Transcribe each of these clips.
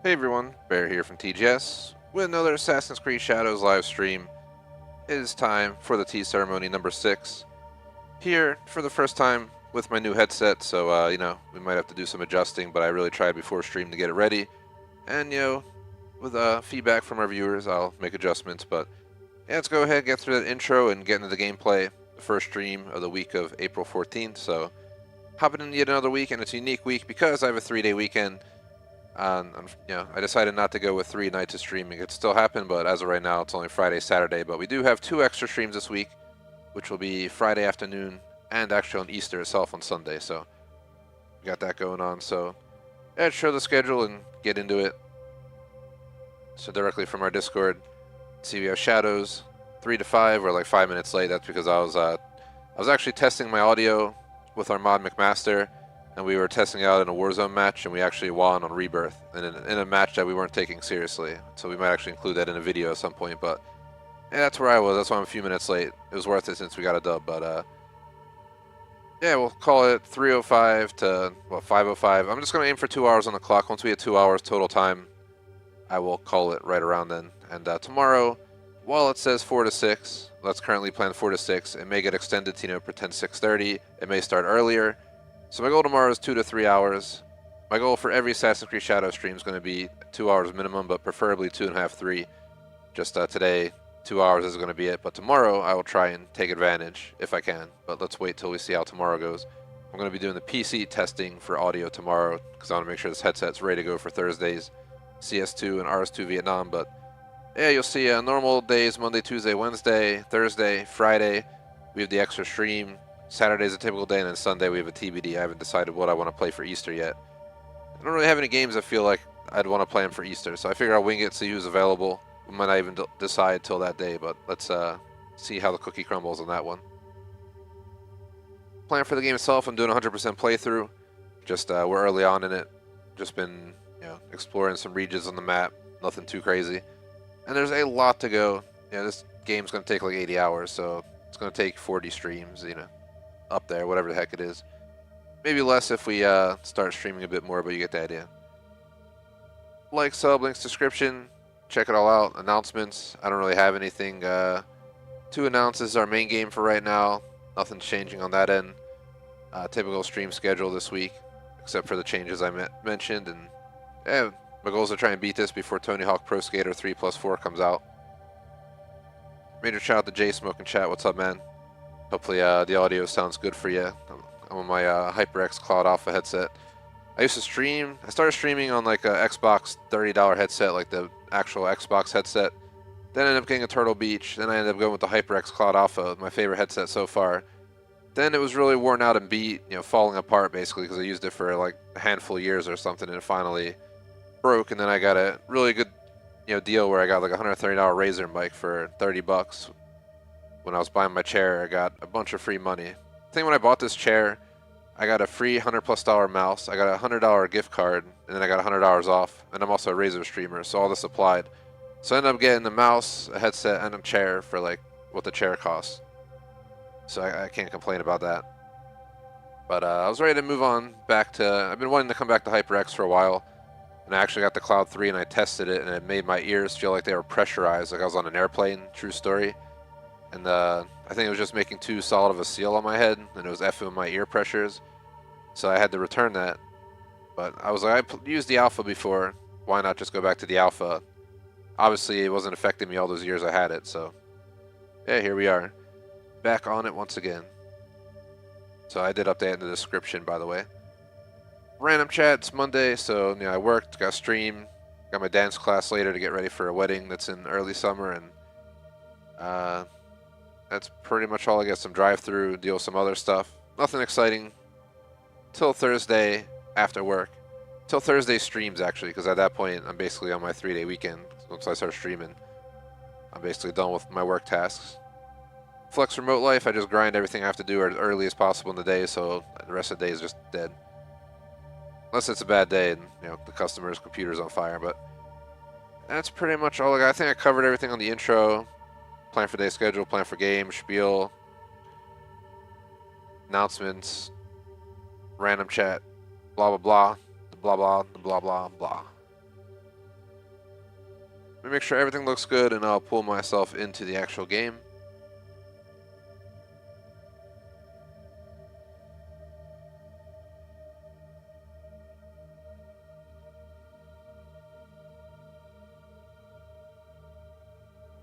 Hey everyone, Bear here from TGS with another Assassin's Creed Shadows live stream. It is time for the tea ceremony number 6. Here for the first time with my new headset, so we might have to do some adjusting, but I really tried before stream to get it ready. And with feedback from our viewers, I'll make adjustments, but yeah, let's go ahead, get through that intro and get into the gameplay. The first stream of the week of April 14th, so hopping in yet another week, and it's a unique week because I have a 3-day weekend. I decided not to go with 3 nights of streaming. It still happened, but as of right now, it's only Friday, Saturday. But we do have 2 extra streams this week, which will be Friday afternoon and actually on Easter itself on Sunday. So we got that going on. So yeah, show the schedule and get into it. So directly from our Discord, see we have Shadows 3 to 5. We're like 5 minutes late. That's because I was actually testing my audio with our mod McMaster. And we were testing it out in a Warzone match, and we actually won on Rebirth, and in a match that we weren't taking seriously. So we might actually include that in a video at some point, but yeah, that's where I was. That's why I'm a few minutes late. It was worth it since we got a dub, but yeah, we'll call it 3:05 to, 5:05. I'm just going to aim for 2 hours on the clock. Once we hit 2 hours total time, I will call it right around then. And tomorrow, while it says 4 to 6, let's currently plan 4 to 6. It may get extended to, pretend 6:30. It may start earlier. So my goal tomorrow is 2 to 3 hours. My goal for every Assassin's Creed Shadow stream is going to be 2 hours minimum, but preferably 2.5, 3. Just today, 2 hours is going to be it. But tomorrow, I will try and take advantage if I can. But let's wait till we see how tomorrow goes. I'm going to be doing the PC testing for audio tomorrow because I want to make sure this headset's ready to go for Thursdays, CS2 and RS2 Vietnam. But yeah, you'll see normal days, Monday, Tuesday, Wednesday, Thursday, Friday. We have the extra stream. Saturday's a typical day, and then Sunday we have a TBD. I haven't decided what I want to play for Easter yet. I don't really have any games I feel like I'd want to play them for Easter, so I figure I'll wing it, see who's available. We might not even decide till that day, but let's see how the cookie crumbles on that one. Plan for the game itself, I'm doing 100% playthrough. Just we're early on in it. Just been exploring some regions on the map. Nothing too crazy. And there's a lot to go. This game's going to take like 80 hours, so it's going to take 40 streams, up there, whatever the heck it is. Maybe less if we start streaming a bit more, but you get the idea. Like, sub, links, description. Check it all out. Announcements. I don't really have anything to announce. This is our main game for right now. Nothing's changing on that end. Typical stream schedule this week, except for the changes I mentioned. And yeah, my goal is to try and beat this before Tony Hawk Pro Skater 3+4 comes out. Major shout out to Jay Smoke in chat. What's up, man? Hopefully the audio sounds good for you. I'm on my HyperX Cloud Alpha headset. I used to stream. I started streaming on like a Xbox $30 headset, like the actual Xbox headset. Then I ended up getting a Turtle Beach. Then I ended up going with the HyperX Cloud Alpha, my favorite headset so far. Then it was really worn out and beat, falling apart basically because I used it for like a handful of years or something, and it finally broke. And then I got a really good deal where I got like a $130 Razer mic for 30 bucks. When I was buying my chair, I got a bunch of free money. I think when I bought this chair, I got a free $100+ mouse. I got a $100 gift card, and then I got $100 off. And I'm also a Razer streamer, so all this applied. So I ended up getting the mouse, a headset, and a chair for like what the chair costs. So I can't complain about that. But I was ready to move on back to. I've been wanting to come back to HyperX for a while. And I actually got the Cloud 3 and I tested it, and it made my ears feel like they were pressurized, like I was on an airplane. True story. And I think it was just making too solid of a seal on my head, and it was effing with my ear pressures. So I had to return that. But I was like, I used the Alpha before. Why not just go back to the Alpha? Obviously, it wasn't affecting me all those years I had it, so yeah, here we are. Back on it once again. So I did update in the description, by the way. Random chat, it's Monday, so I worked, got stream, got my dance class later to get ready for a wedding that's in early summer, and that's pretty much all. I get some drive-through, deal with some other stuff. Nothing exciting till Thursday after work. Till Thursday streams, actually, because at that point, I'm basically on my 3-day weekend. Once I start streaming, I'm basically done with my work tasks. Flex remote life, I just grind everything I have to do as early as possible in the day, so the rest of the day is just dead. Unless it's a bad day and the customer's computer's on fire, but that's pretty much all I got. I think I covered everything on the intro. Plan for day schedule, plan for game, spiel, announcements, random chat, blah blah blah, blah blah blah blah blah. Let me make sure everything looks good, and I'll pull myself into the actual game.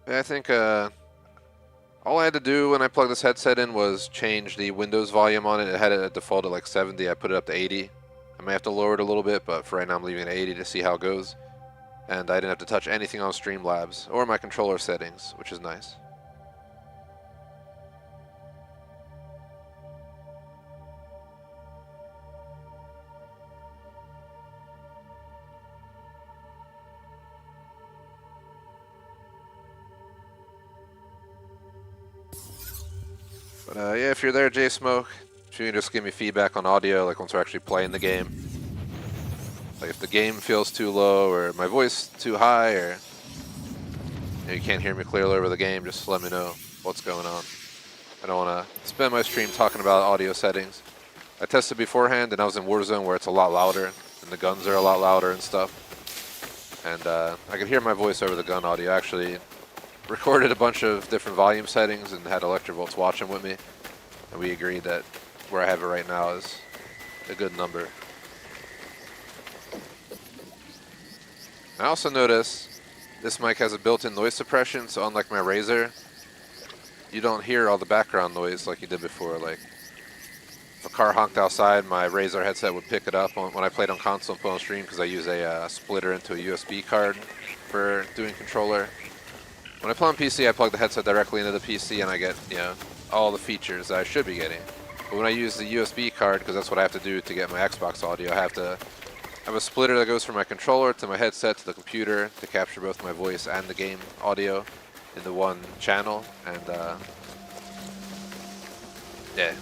I think all I had to do when I plugged this headset in was change the Windows volume on it. It had it at default at like 70. I put it up to 80. I may have to lower it a little bit, but for right now I'm leaving it at 80 to see how it goes. And I didn't have to touch anything on Streamlabs or my controller settings, which is nice. But yeah, if you're there, J-Smoke, if you can just give me feedback on audio, like once we're actually playing the game. Like if the game feels too low or my voice too high or you can't hear me clearly over the game, just let me know what's going on. I don't want to spend my stream talking about audio settings. I tested beforehand and I was in Warzone where it's a lot louder and the guns are a lot louder and stuff. And I could hear my voice over the gun audio. I actually recorded a bunch of different volume settings and had Electrovolts watching with me. And we agreed that where I have it right now is a good number. I also notice this mic has a built-in noise suppression, so unlike my Razer, you don't hear all the background noise like you did before. Like, if a car honked outside, my Razer headset would pick it up when I played on console and put on stream because I use a splitter into a USB card for doing controller. When I play on PC, I plug the headset directly into the PC and I get, you know, all the features that I should be getting. But when I use the USB card, because that's what I have to do to get my Xbox audio, I have to have a splitter that goes from my controller to my headset to the computer to capture both my voice and the game audio in the one channel. And yeah,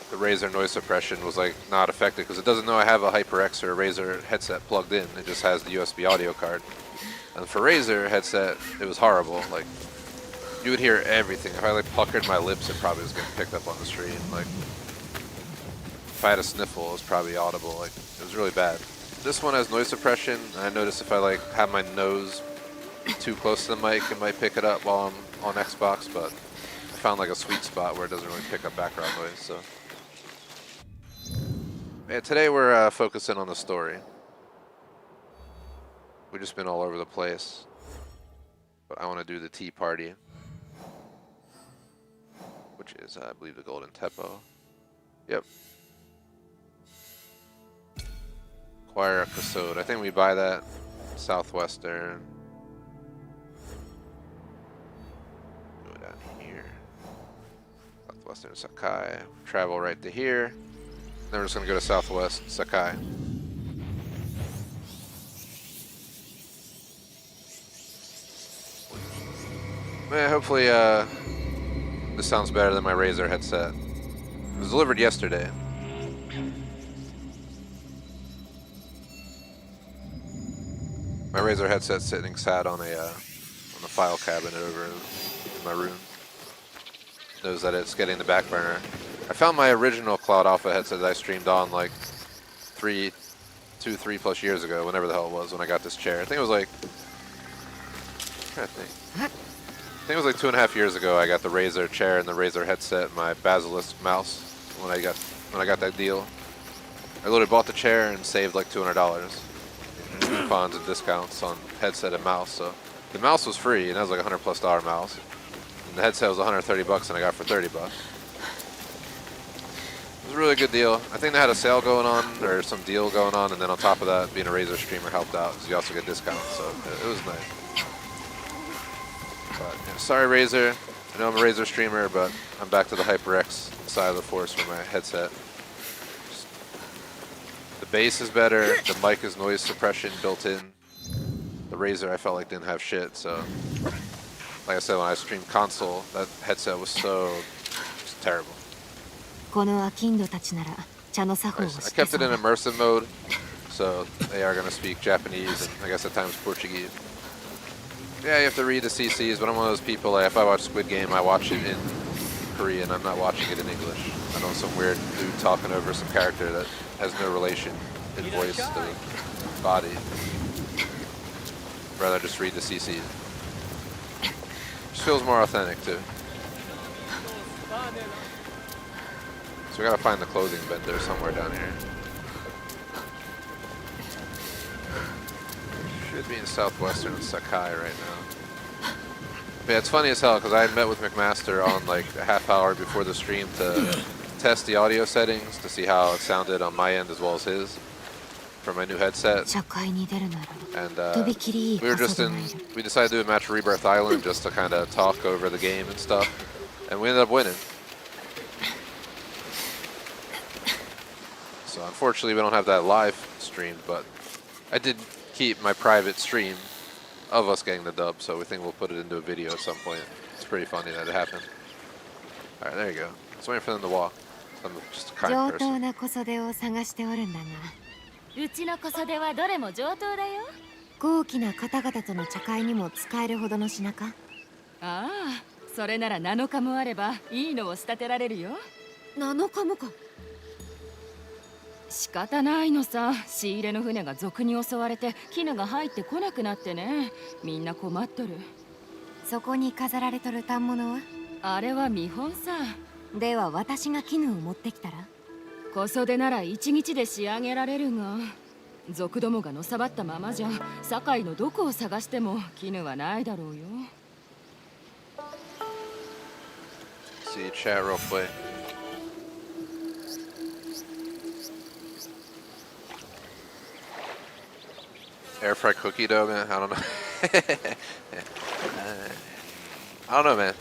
the Razer noise suppression was like not affected because it doesn't know I have a HyperX or a Razer headset plugged in. It just has the USB audio card. And for Razer headset, it was horrible. Like, you would hear everything. If I like puckered my lips, it probably was getting picked up on the stream. Like, if I had a sniffle, it was probably audible. Like, it was really bad. This one has noise suppression. And I noticed if I like have my nose too close to the mic, it might pick it up while I'm on Xbox. But I found like a sweet spot where it doesn't really pick up background noise. So yeah, today we're focusing on the story. We've just been all over the place. But I want to do the tea party, which is, I believe, the Golden Teppo. Yep. Acquire a Kasode. I think we buy that. Southwestern. Go down here. Southwestern Sakai. Travel right to here. Then we're just going to go to Southwest Sakai. Yeah, hopefully this sounds better than my Razer headset. It was delivered yesterday. My Razer headset's sitting sad on a file cabinet over in my room. Knows that it's getting the back burner. I found my original Cloud Alpha headset that I streamed on like 3 plus years ago, whenever the hell it was, when I got this chair. I think it was like, I think it was like 2.5 years ago. I got the Razer chair and the Razer headset, and my Basilisk mouse when I got that deal. I literally bought the chair and saved like $200 in coupons and discounts on headset and mouse. So the mouse was free, and that was like $100+ mouse. And the headset was $130, and I got it for $30. It was a really good deal. I think they had a sale going on, or some deal going on, and then on top of that, being a Razer streamer helped out because you also get discounts. So it was nice. But, yeah, sorry, Razer. I know I'm a Razer streamer, but I'm back to the HyperX side of the force for my headset. The bass is better. The mic is noise suppression built in. The Razer I felt like didn't have shit. So, like I said, when I streamed console, that headset was so just terrible. I kept it in immersive mode, so they are going to speak Japanese and I guess at times Portuguese. Yeah, you have to read the CCs, but I'm one of those people, like, if I watch Squid Game, I watch it in Korean. I'm not watching it in English. I know some weird dude talking over some character that has no relation in voice to body. Rather just read the CC. Just feels more authentic too. So we gotta find the clothing vendor somewhere down here. Should be in southwestern Sakai right now. But yeah, it's funny as hell because I had met with McMaster on like a half hour before the stream to test the audio settings to see how it sounded on my end as well as his for my new headset. And we decided to do a match at Rebirth Island just to kind of talk over the game and stuff. And we ended up winning. So unfortunately we don't have that live stream, but I did keep my private stream of us getting the dub, so we think we'll put it into a video at some point. It's pretty funny that it happened. Alright, there you go. I was waiting for them to walk. I'm just a kind person. うちの小袖はどれも上等だよ。高貴な方々との茶会にも使えるほどの品か。ああ、それなら7日もあればいいのを仕立てられるよ。7日もか。仕方ないのさ。仕入れの船が賊に襲われて絹が入ってこなくなってね。みんな困っとる。そこに飾られとる反物は？あれは見本さ。では私が絹を持ってきたら？小袖なら1日で仕上げられるが、族どもがのさばったままじゃ堺のどこを探しても絹はないだろうよ。See chat real quick. Air fry cookie dough, man. I don't know. I don't know, man.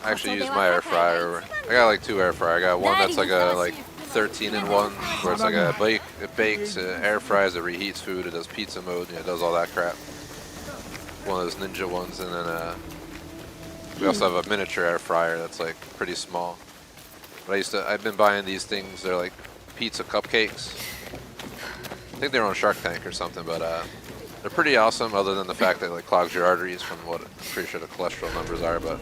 I actually use my air fryer. I got like 2 air fryers. I got one that's like a 13-in-1, where it's like it bakes, it air fries, it reheats food, it does pizza mode, it does all that crap. One of those ninja ones, and then we also have a miniature air fryer that's like pretty small. But I've been buying these things. They're like pizza cupcakes. I think they're on Shark Tank or something, but they're pretty awesome. Other than the fact that it like clogs your arteries from what I'm pretty sure the cholesterol numbers are, but.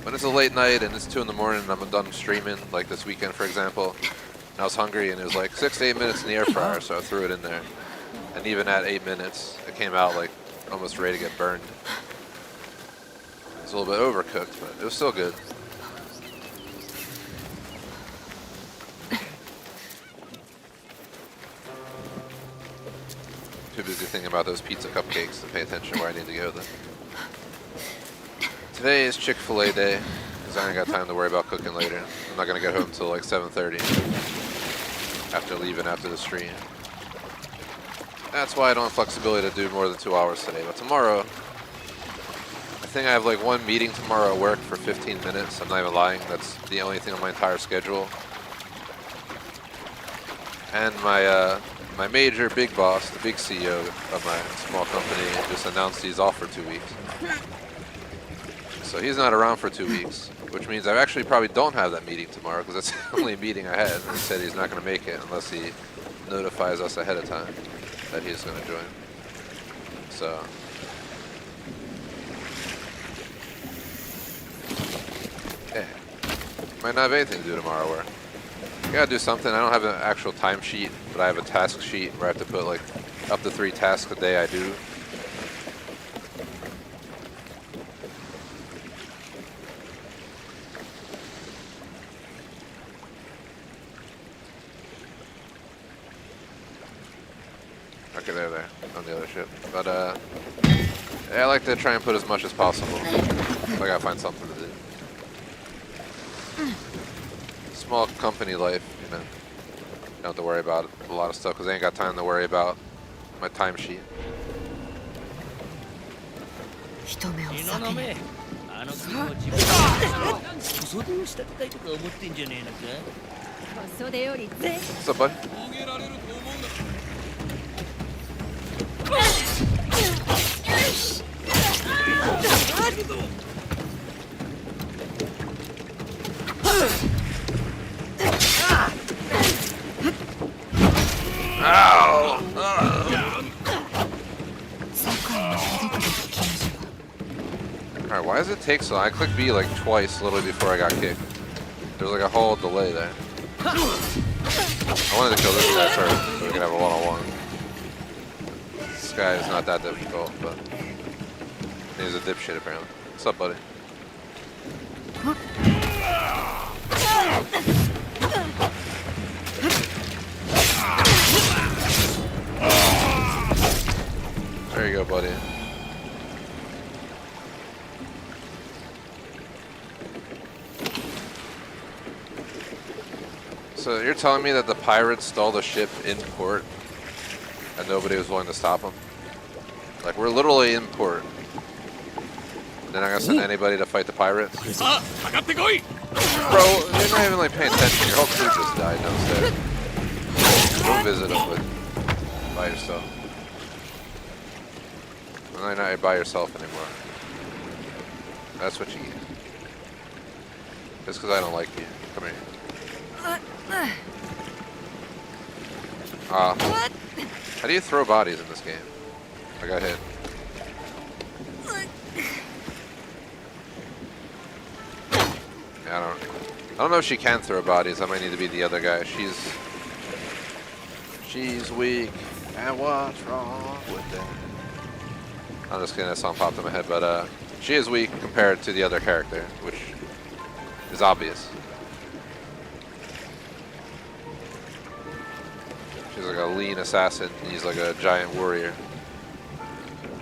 When it's a late night and it's 2 in the morning and I'm done streaming, like this weekend for example, and I was hungry and it was like 6 to 8 minutes in the air fryer, so I threw it in there. And even at 8 minutes, it came out like almost ready to get burned. It's a little bit overcooked, but it was still good. Too busy thinking about those pizza cupcakes to pay attention where I need to go then. Today is Chick-fil-A day, because I ain't got time to worry about cooking later. I'm not going to get home until like 7:30 after leaving after the stream. That's why I don't have flexibility to do more than 2 hours today. But tomorrow, I think I have like 1 meeting tomorrow at work for 15 minutes. I'm not even lying. That's the only thing on my entire schedule. And my major big boss, the big CEO of my small company, just announced he's off for 2 weeks. So he's not around for 2 weeks, which means I actually probably don't have that meeting tomorrow because that's the only meeting I had. And he said he's not going to make it unless he notifies us ahead of time that he's going to join. So yeah, might not have anything to do tomorrow. Where I gotta do something. I don't have an actual timesheet, but I have a task sheet where I have to put like up to 3 tasks a day I do. Okay, there, on the other ship. But yeah, I like to try and put as much as possible. So I gotta find something to do. Small company life, you know. Don't have to worry about a lot of stuff because I ain't got time to worry about my timesheet. What's up, buddy? Ow! Alright, why does it take so long? I clicked B like twice literally before I got kicked. There's like a whole delay there. I wanted to kill this guy first so we can have a one-on-one. guy is not that difficult, but he's a dipshit apparently. What's up, buddy? There you go, buddy. So you're telling me that the pirates stole the ship in port and nobody was willing to stop them? Like, we're literally in port. They're not gonna send anybody to fight the pirates? Bro, you're not even like paying attention. Your whole crew just died downstairs. Go visit them by yourself. You're not by yourself anymore. That's what you get. Just because I don't like you. Come here. How do you throw bodies in this game? I got hit. Yeah, I don't know if she can throw bodies. I might need to be the other guy. She's weak. And what's wrong with that? I'm just kidding. That song popped in my head, but she is weak compared to the other character, which is obvious. She's like a lean assassin, and he's like a giant warrior.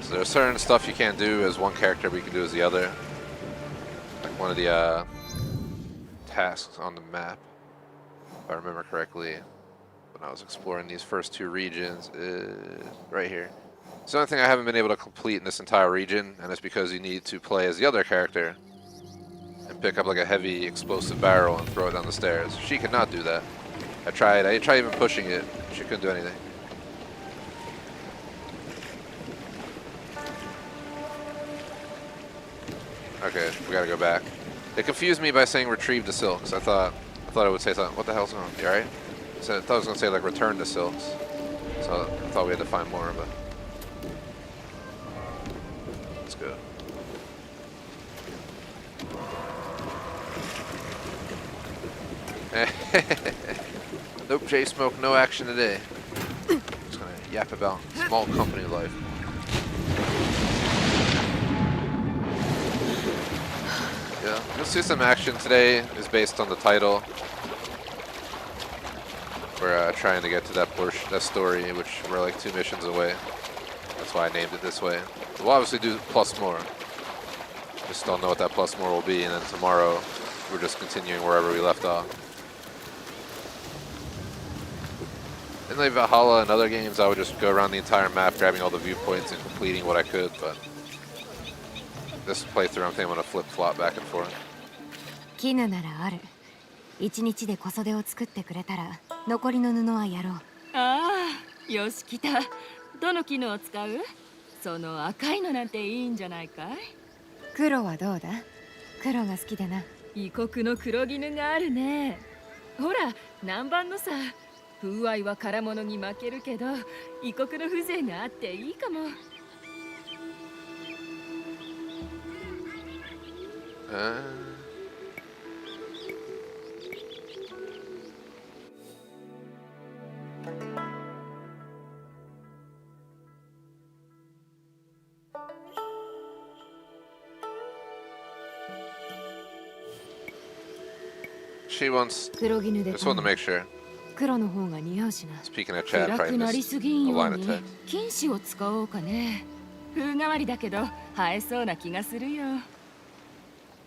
So there's certain stuff you can't do as one character, but you can do as the other. Like one of the tasks on the map, if I remember correctly, when I was exploring these first two regions, is right here. It's the only thing I haven't been able to complete in this entire region, and it's because you need to play as the other character and pick up like a heavy explosive barrel and throw it down the stairs. She could not do that. I tried even pushing it. She couldn't do anything. Okay, we gotta go back. They confused me by saying retrieve the silks. I thought it would say something. What the hell's going on? You alright? So I thought it was gonna say like return the silks. So I thought we had to find more, but let's go. Nope, J-Smoke, no action today. Just gonna yap about small company life. Yeah, you'll see some action today is based on the title. We're trying to get to that portion, that story, which we're like 2 missions away. That's why I named it this way. We'll obviously do plus more. Just don't know what that plus more will be, and then tomorrow we're just continuing wherever we left off. In like Valhalla and other games, I would just go around the entire map, grabbing all the viewpoints and completing what I could, but this playthrough, I'm thinking I'm going to flip-flop back and forth. 絹ならある。1日で小袖を作ってくれたら残りの布はやろう。ああ、よし来た。どの絹を使う？その赤いのなんていいんじゃないかい？黒はどうだ？黒が好きだな。異国の黒絹があるね。ほら、南蛮のさ。風合いは空物に負けるけど、異国の風情があっていいかも。She wants. Just want to make sure. 黒の方が似合うしな。Speaking of chat, 暗くなりすぎんように text. 金糸を使おうかね。風変わりだけど映えそうな気がするよ。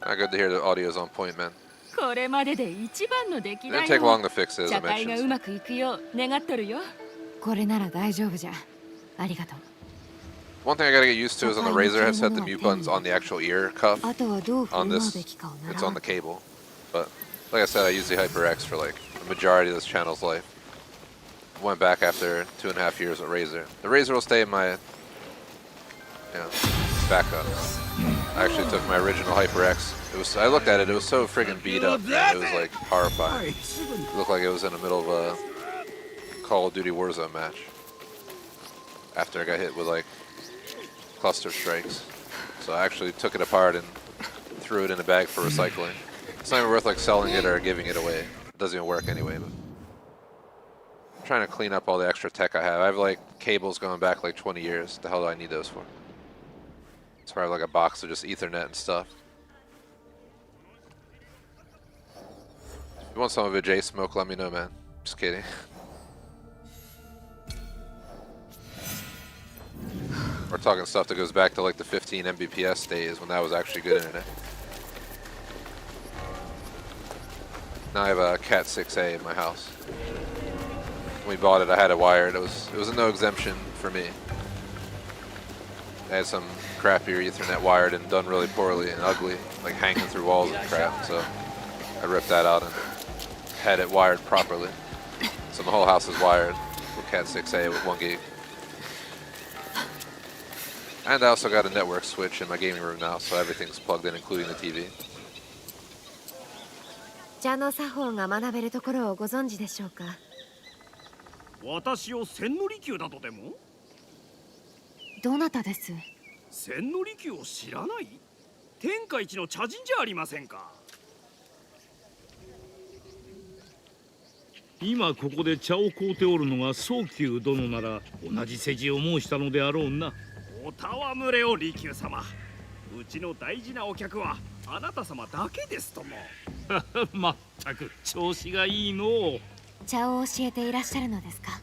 Not good to hear the audio is on point, man. これまでで一番の出来だよ。It didn't take long to fix it, as I 社会がう mentioned. まくいくよう願っとるよ。これなら大丈夫じゃ。ありがとう。One thing I gotta get used to is on the Razor headset, the mute button's on the actual ear cuff. On this, it's on the cable. But like I said, I use the HyperX for like the majority of this channel's life. Went back after 2.5 years with Razor. The Razor will stay in my, backup. I actually took my original HyperX. I looked at it. It was so friggin' beat up. Man. It was like horrifying. It looked like it was in the middle of a Call of Duty Warzone match. After I got hit with like cluster strikes. So I actually took it apart and threw it in a bag for recycling. It's not even worth like selling it or giving it away. It doesn't even work anyway. But trying to clean up all the extra tech I have. I have like cables going back like 20 years. The hell do I need those for? It's probably like a box of just Ethernet and stuff. If you want some of it, J Smoke, let me know, man. Just kidding. We're talking stuff that goes back to like the 15 Mbps days when that was actually good internet. Now I have a Cat 6A in my house. When we bought it, I had it wired. It was a no exemption for me. I had some crappier Ethernet wired and done really poorly and ugly, like hanging through walls and crap. So I ripped that out and had it wired properly. So the whole house is wired with Cat 6A with 1 gig. And I also got a network switch in my gaming room now, so everything's plugged in, including the TV. 茶の作法が学べるところをご存知でしょうか。私を千利休だとでも？どなたです？千利休を知らない？天下一の茶人じゃありませんか。今ここで茶を買うておるのが宗久殿なら同じ世辞を申したのであろうな。お戯れを利休様。うちの大事なお客はあなた様だけですとも。まったく調子がいいのう。茶を教えていらっしゃるのですか。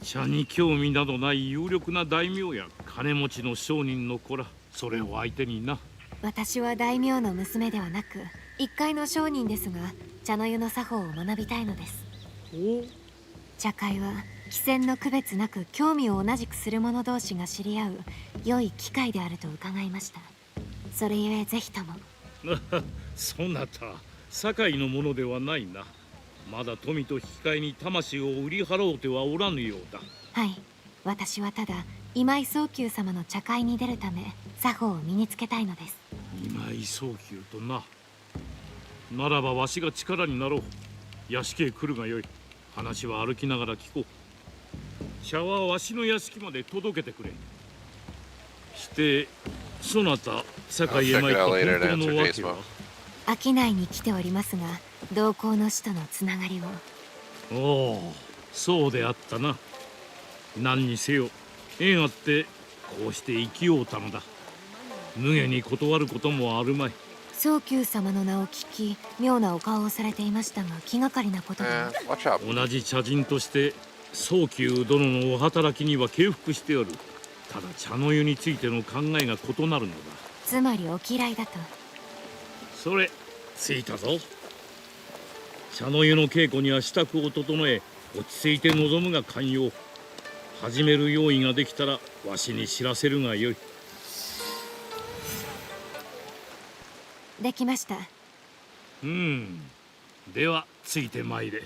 茶に興味などない有力な大名や金持ちの商人の子ら、それを相手にな。私は大名の娘ではなく一介の商人ですが、茶の湯の作法を学びたいのです。茶会は貴賤の区別なく興味を同じくする者同士が知り合う良い機会であると伺いました。それゆえぜひとも。そなた堺のものではないな。まだ富と引き換えに魂を売り払うてはおらぬようだ。はい、私はただ今井宗久様の茶会に出るため作法を身につけたいのです。今井宗久とな。ならばわしが力になろう。屋敷へ来るがよい。話は歩きながら聞こう。茶はわしの屋敷まで届けてくれ。してそなた堺へ参った本当のわけは。商いに来ておりますが、同行の使とのつながりを。おお、そうであったな。何にせよ縁あってこうして生きようたのだ。無下に断ることもあるまい。宗久様の名を聞き、妙なお顔をされていましたが、気がかりなことで。同じ茶人として宗久殿のお働きには敬服しておる。ただ茶の湯についての考えが異なるのだ。つまりお嫌いだと。それついたぞ。茶の湯の稽古には支度を整え、落ち着いて臨むが肝要。始める用意ができたらわしに知らせるがよい。できました。ではついてまいれ。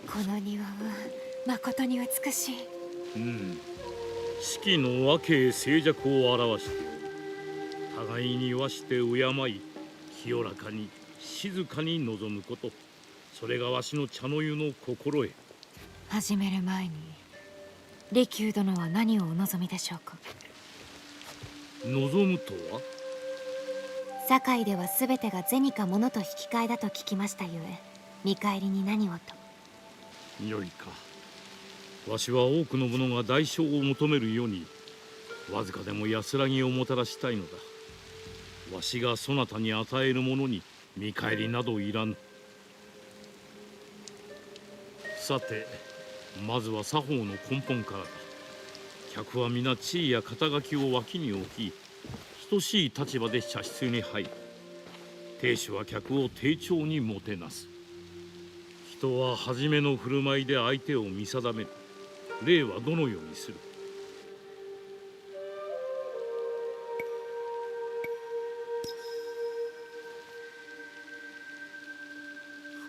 この庭は誠に美しい。四季の和敬静寂を表しておる。互いに言わして敬い、清らかに静かに望むこと。それがわしの茶の湯の心得。始める前に利休殿は何をお望みでしょうか。望むとは。堺では全てが銭か物と引き換えだと聞きましたゆえ、見返りに何をと。よいか。わしは多くの者が代償を求めるように、わずかでも安らぎをもたらしたいのだ。わしがそなたに与えるものに見返りなどいらぬ。さて、まずは作法の根本からだ。客は皆地位や肩書きを脇に置き、等しい立場で茶室に入る。亭主は客を丁重にもてなす。人は初めの振る舞いで相手を見定める。例はどのようにする。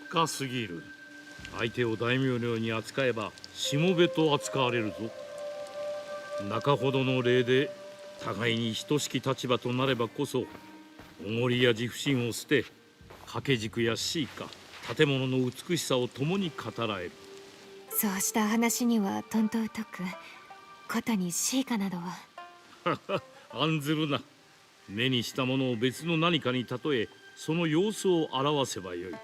深すぎる。相手を大名のように扱えばしもべと扱われるぞ。中ほどの礼で互いに等しき立場となればこそ、おごりや自負心を捨て、掛け軸や詩歌、建物の美しさを共に語らえる。そうした話にはとんと疎く、ことにシーカなどは。案ずるな。目にしたものを別の何かに例え、その様子を表せばよい。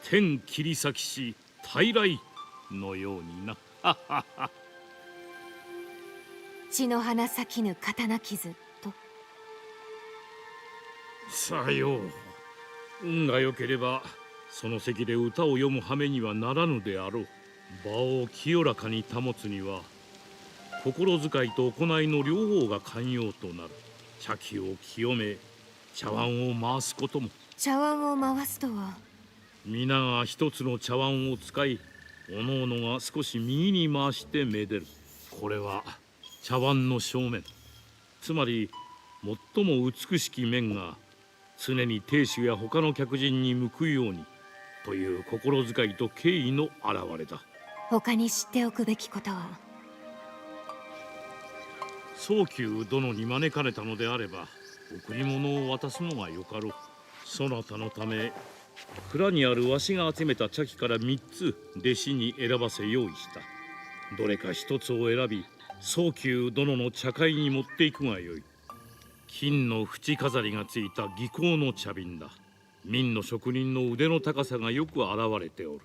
天切り裂きし大来のようにな。血の花咲きぬ刀傷と。さよう。運が良ければその席で歌を読む羽目にはならぬであろう。場を清らかに保つには心遣いと行いの両方が肝要となる。茶器を清め、茶碗を回すことも。茶碗を回すとは。皆が一つの茶碗を使い、おのおのが少し右に回してめでる。これは茶碗の正面、つまり最も美しき面が常に亭主や他の客人に向くようにという心遣いと敬意の表れだ。他に知っておくべきことは。宗久殿に招かれたのであれば贈り物を渡すのがよかろう。そなたのため蔵にあるわしが集めた茶器から3つ弟子に選ばせ用意した。どれか1つを選び宗久殿の茶会に持っていくがよい。金の縁飾りがついた技巧の茶瓶だ。明の職人の腕の高さがよく現れておる。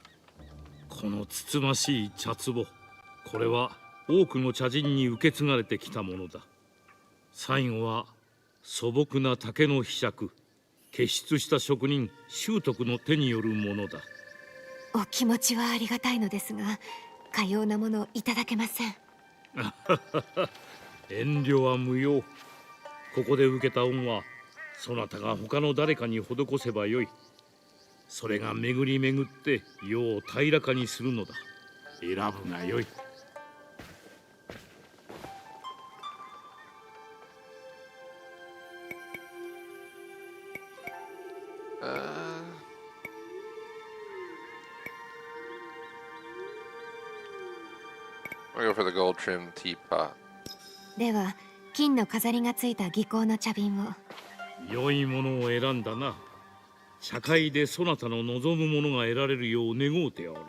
このつつましい茶壺、これは多くの茶人に受け継がれてきたものだ。最後は素朴な竹の柄杓、傑出した職人修徳の手によるものだ。お気持ちはありがたいのですが、かようなものいただけません。遠慮は無用。ここで受けた恩はそなたが他の誰かに施せばよい。それが巡り巡って世を平らかにするのだ。選ぶがよい。I'll go for the gold trimmed teapot. では金の飾りがついた技巧の茶瓶を。良いものを選んだな。社会でそなたの望むものが得られるよう願うておる。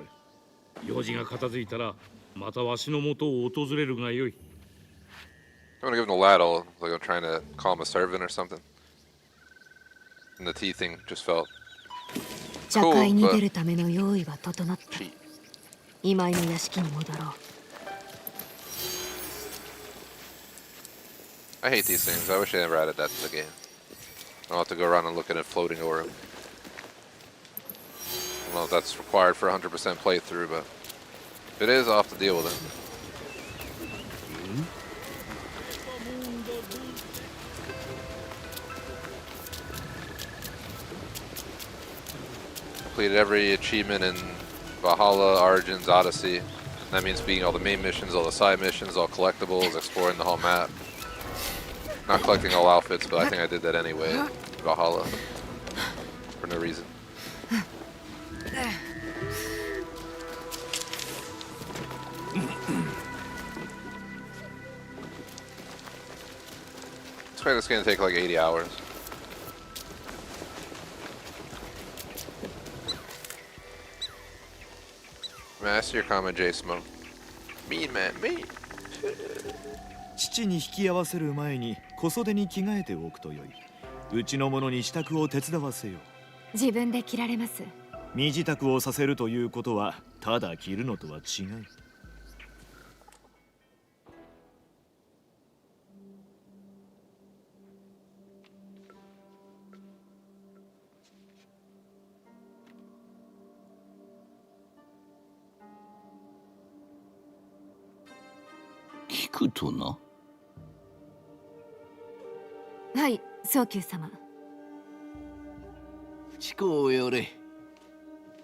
用事が片付いたらまたわしのもとを訪れるがよい。I'm gonna give him the ladle, like I'm trying to call him a servant or something. And the tea thing just felt 茶会に出るための用意は整った。 cheap. 今井の屋敷に戻ろう。I hate these things. I wish they never added that to the game. I'll have to go around and look at it floating over him. I don't know if that's required for 100% playthrough, but if it is, I'll have to deal with it. Completed every achievement in Valhalla, Origins, Odyssey. That means beating all the main missions, all the side missions, all collectibles, exploring the whole map. Not collecting all outfits, but I think I did that anyway in Valhalla. For no reason. I expect it's gonna take like 80 hours. Master your comment, J Smoke. Mean man, mean. 父に引き合わせる前に小袖に着替えておくとよい。うちの者に支度を手伝わせよ。自分で着られます。身支度をさせるということはただ着るのとは違う。聞くとな。はい、宗久様。思考をよれ。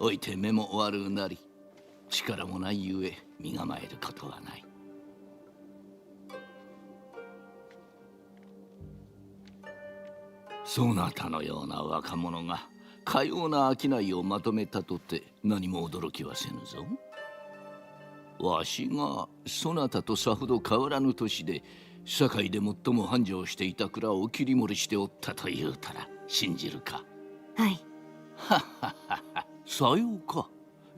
おいて目も悪うなり、力もないゆえ身構えることはない。そなたのような若者がかような商いをまとめたとて何も驚きはせぬぞ。わしがそなたとさほど変わらぬ年で堺で最も繁盛していた蔵を切り盛りしておったと言うたら信じるか。はい。はっはっはっは、さようか。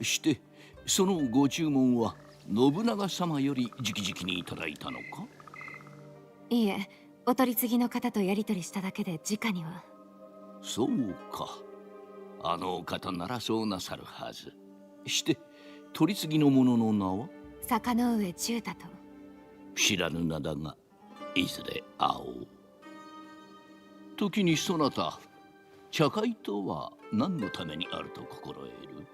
してそのご注文は信長様より直々にいただいたのか。いいえ、お取り次ぎの方とやり取りしただけで直には。そうか。あのお方ならそうなさるはず。して取り次ぎの者の名は。坂上忠太と。知らぬ名だがいずれ会おう。時にそなた、茶会とは何のためにあると心得る。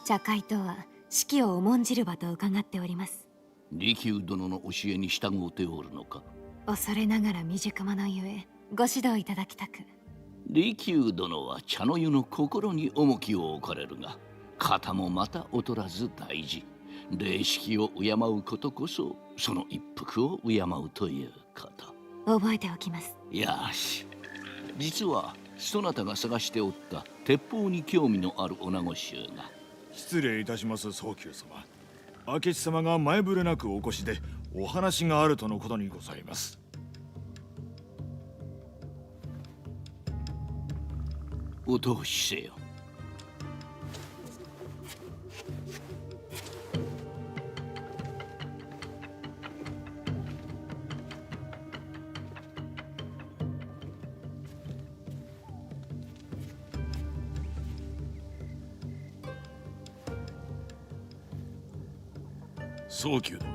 茶会とは四季を重んじる場と伺っております。利休殿の教えに従うておるのか。恐れながら未熟者ゆえご指導いただきたく。利休殿は茶の湯の心に重きを置かれるが、型もまた劣らず大事。礼式を敬うことこそその一服を敬うということ。覚えておきます。よし。実はそなたが探しておった鉄砲に興味のある女子衆が。失礼いたします早急様。明智様が前触れなくお越しでお話があるとのことにございます。お通しせよ。早急殿、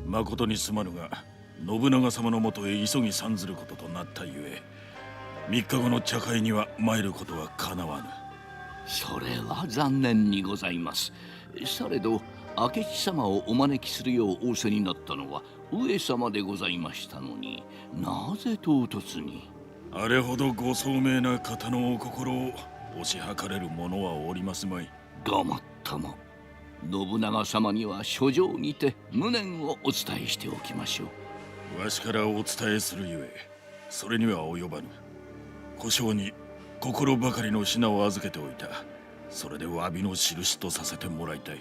誠にすまぬが信長様のもとへ急ぎ参ずることとなったゆえ、3日後の茶会には参ることはかなわぬ。それは残念にございます。されど明智様をお招きするよう仰せになったのは上様でございましたのに、なぜ唐突に。あれほどご聡明な方のお心を推し量れる者はおりますまい。ごもっとも。信長様には書状にて無念をお伝えしておきましょう。わしからお伝えするゆえそれには及ばぬ。小姓に心ばかりの品を預けておいた。それで詫びの印とさせてもらいたい。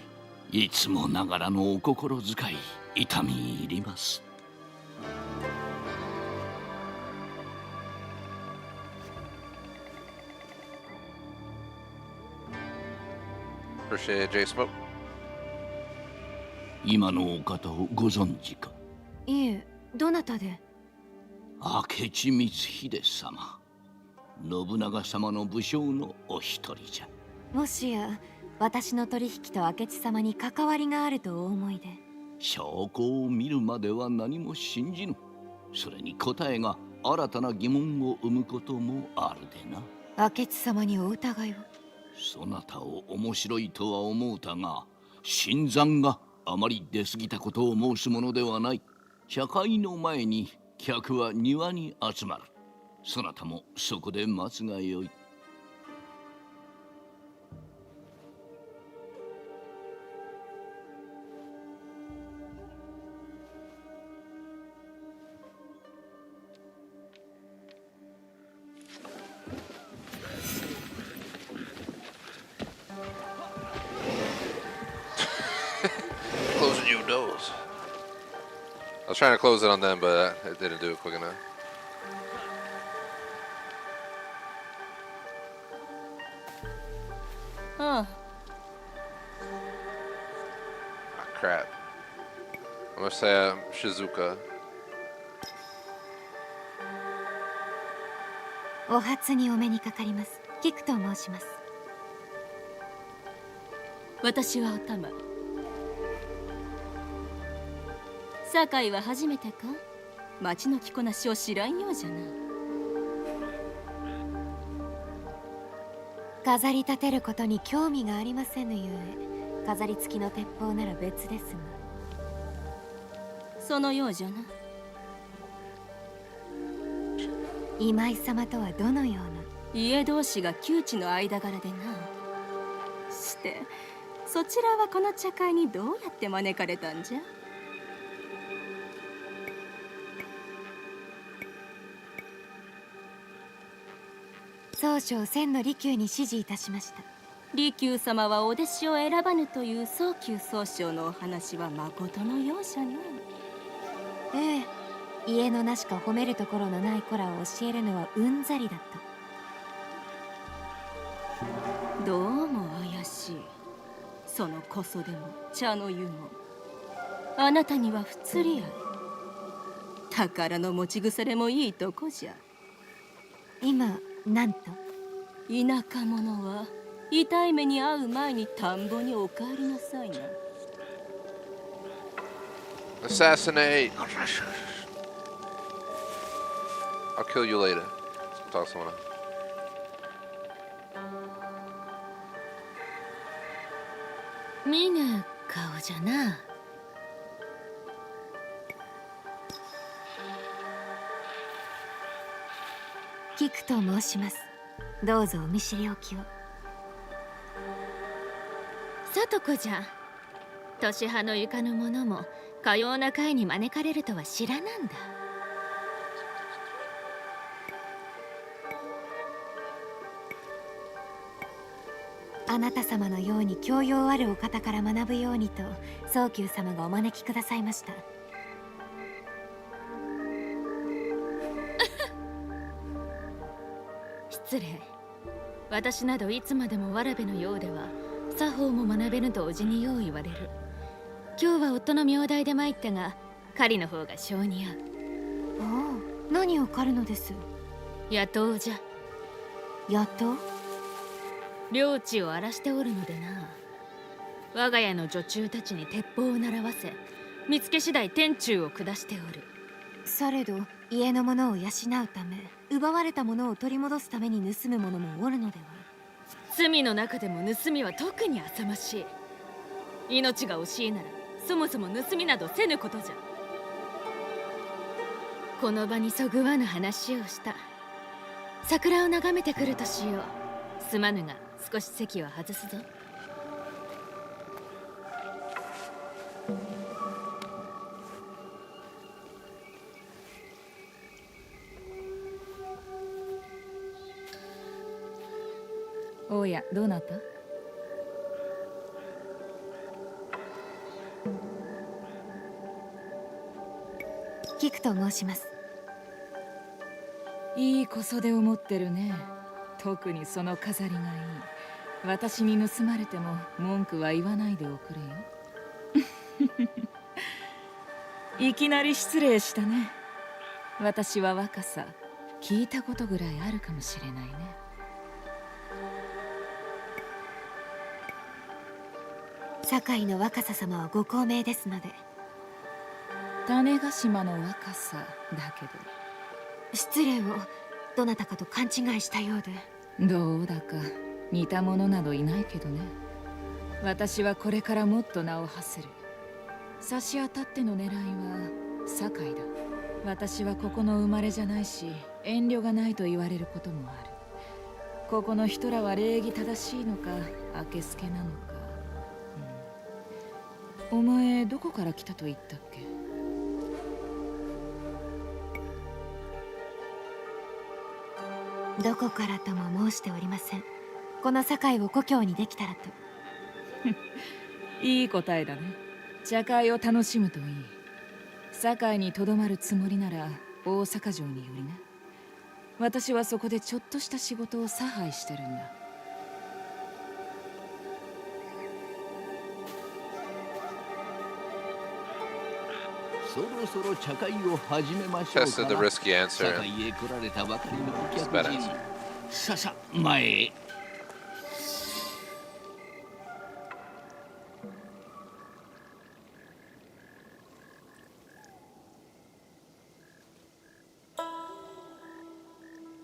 いつもながらのお心遣い、痛み入ります。Appreciate it, J-Smoke. 今のお方をご存知か。いえ、どなたで。明智光秀様、信長様の武将のお一人じゃ。もしや私の取引と明智様に関わりがあるとお思いで。証拠を見るまでは何も信じぬ。それに答えが新たな疑問を生むこともあるでな。明智様にお疑いを。そなたを面白いとは思うたが、新参があまり出過ぎたことを申すものではない。茶会の前に客は庭に集まる。そなたもそこで待つがよい。Closing your doors. I was trying to close it on them, but it didn't do it quick enough. Ah, Crap. I'm gonna say Shizuka. お初にお目にかかります。キクと申します。私はおたま。堺は初めてか。町の着こなしを知らんようじゃな。飾り立てることに興味がありませぬゆえ、飾り付きの鉄砲なら別ですが。そのようじゃな。今井様とはどのような。家同士が旧知の間柄でな。してそちらはこの茶会にどうやって招かれたんじゃ。総称千の利休に指示いたしました。利休様はお弟子を選ばぬという早急総称のお話は誠の容赦ね。ええ、家のなしか褒めるところのない子らを教えるのはうんざりだと。どうも怪しい。そのこそでも茶の湯もあなたには不釣り合い。宝の持ち腐れもいいとこじゃ。今なんと？田舎者は痛い目に遭う前に田んぼにお帰りなさいな。Assassinate! I'll kill you later. Talk to someone. 見ぬ顔じゃな。キクと申します。どうぞお見知りおきを。さとこじゃ。年派の床の者もかような会に招かれるとは知らなんだ。あなた様のように教養あるお方から学ぶようにと早急様がお招きくださいました。失礼。私などいつまでもわらべのようでは作法も学べぬとおじによう言われる。今日は夫の名代で参ったが狩りの方が性に合う。おお、何を狩るのです？野党じゃ。野党？領地を荒らしておるのでな。我が家の女中たちに鉄砲を習わせ見つけ次第天誅を下しておる。されど家の者を養うため奪われたものを取り戻すために盗む者もおるのでは？罪の中でも盗みは特に浅ましい。命が惜しいならそもそも盗みなどせぬことじゃ。この場にそぐわぬ話をした。桜を眺めてくるとしよう。すまぬが少し席を外すぞ。おや、どうなった？キクと申します。いい小袖を持ってるね。特にその飾りがいい。私に盗まれても文句は言わないでおくれよ。いきなり失礼したね。私は若さ聞いたことぐらいあるかもしれないね。堺の若狭様はご高名ですので。種子島の若さだけど。失礼をどなたかと勘違いしたようで。どうだか似た者などいないけどね。私はこれからもっと名を馳せる。差し当たっての狙いは堺だ。私はここの生まれじゃないし遠慮がないと言われることもある。ここの人らは礼儀正しいのかあけすけなのか。お前どこから来たと言ったっけ？どこからとも申しておりません。この堺を故郷にできたらと。いい答えだね。茶会を楽しむといい。堺にとどまるつもりなら大阪城によりな。私はそこでちょっとした仕事を差配してるんだ。そろそろ茶会を始めましょうか。 Tested the risky answer. 堺へ来られたばかりのお It's 客 bad 人 answer. ささ前へ。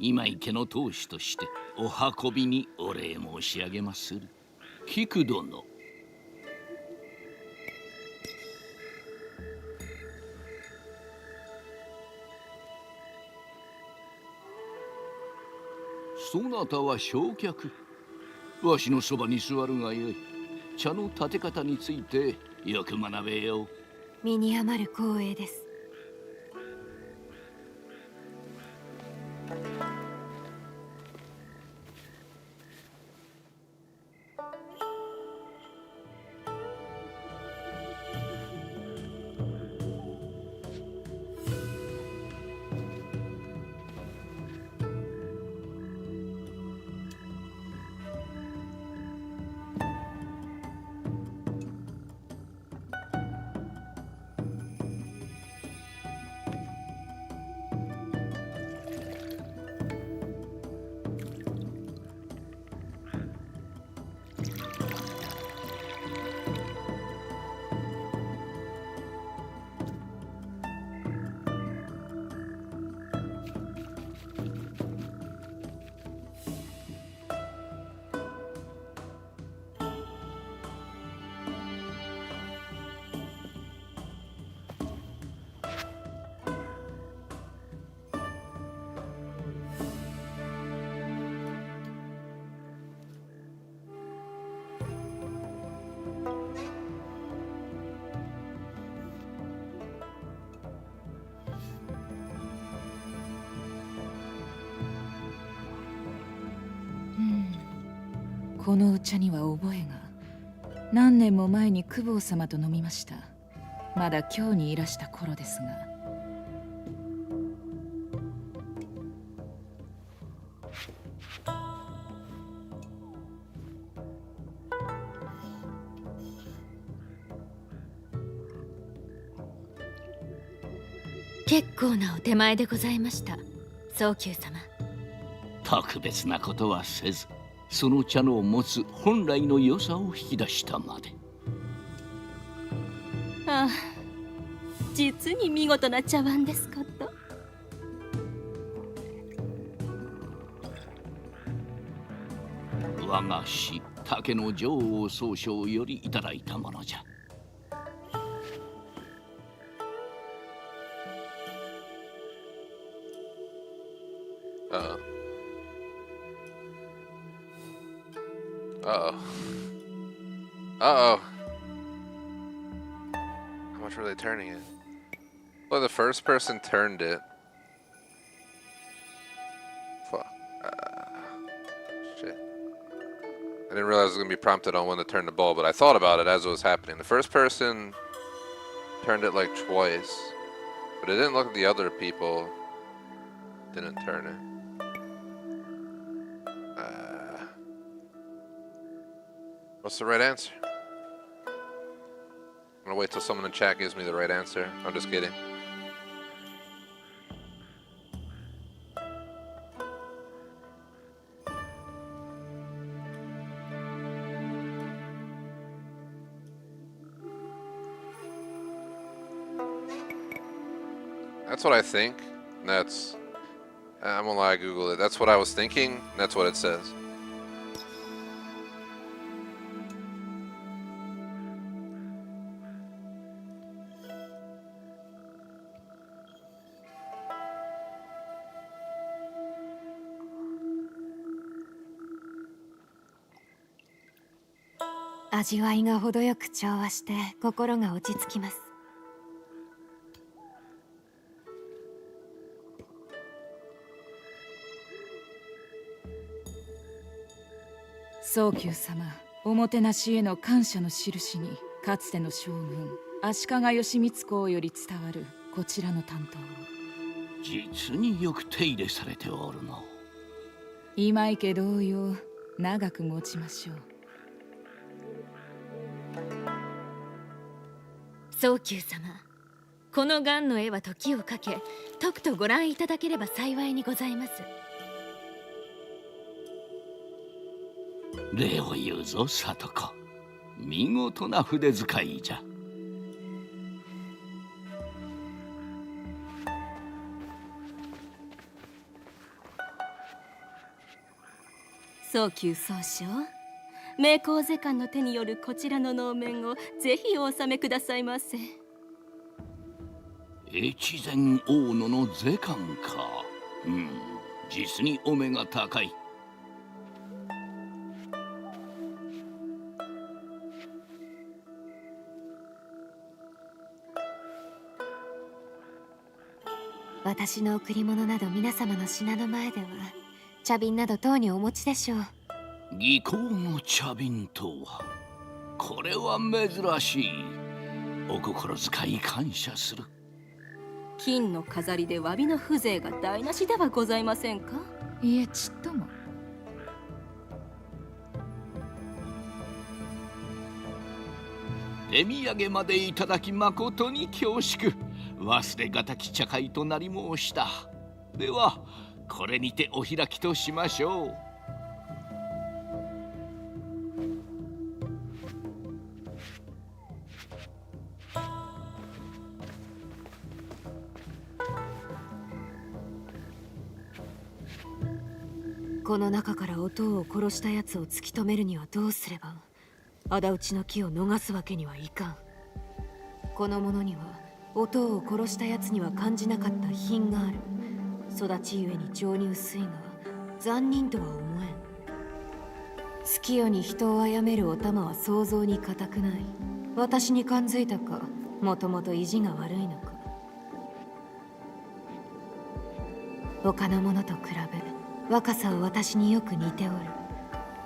今池の当主としてお運びにお礼申し上げまする。菊殿。そなたは正客。わしのそばに座るがよい。茶の立て方についてよく学べよう。身に余る光栄です。このお茶には覚えが。何年も前に公方様と飲みました。まだ今日にいらした頃ですが。結構なお手前でございました、早急様。特別なことはせず、その茶の持つ本来の良さを引き出したまで。ああ、実に見事な茶碗ですこと。我が師竹の女王総称よりいただいたものじゃ。Uh-oh. Uh-oh. How much were they turning it? Well, the first person turned it. Fuck. Shit. I didn't realize I was going to be prompted on when to turn the ball, but I thought about it as it was happening. The first person turned it like twice, but it didn't look like the other people didn't turn it. What's the right answer? I'm gonna wait till someone in chat gives me the right answer. I'm just kidding. That's what I think. That's... I'm gonna lie, I Googled it. That's what I was thinking. That's what it says.「味わいが程よく調和して心が落ち着きます」。早急様、おもてなしへの感謝の印に、かつての将軍足利義満公より伝わるこちらの担当を。実によく手入れされておるの。今池同様、長く持ちましょう。早急様、この雁の絵は時をかけ、とくとご覧いただければ幸いにございます。礼を言うぞ、里子。見事な筆使いじゃ。早急総称、名工世官の手によるこちらの能面をぜひお納めくださいませ。越前大野の世官か。実にお目が高い。私の贈り物など皆様の品の前では茶瓶など等にお持ちでしょう。技巧の茶瓶とは、これは珍しい。お心遣い感謝する。金の飾りで詫びの風情が台無しではございませんか。いえ、ちっとも。手土産までいただき誠に恐縮。忘れがたき茶会となり申した。ではこれにてお開きとしましょう。この中から音を殺したやつを突き止めるにはどうすれば。仇討ちの機を逃すわけにはいかん。この者には音を殺したやつには感じなかった品がある。育ちゆえに情に薄いが残忍とは思えん。月夜に人を殺めるお玉は想像に難くない。私に感づいたか、もともと意地が悪いのか。他の者と比べ若さは私によく似ておる。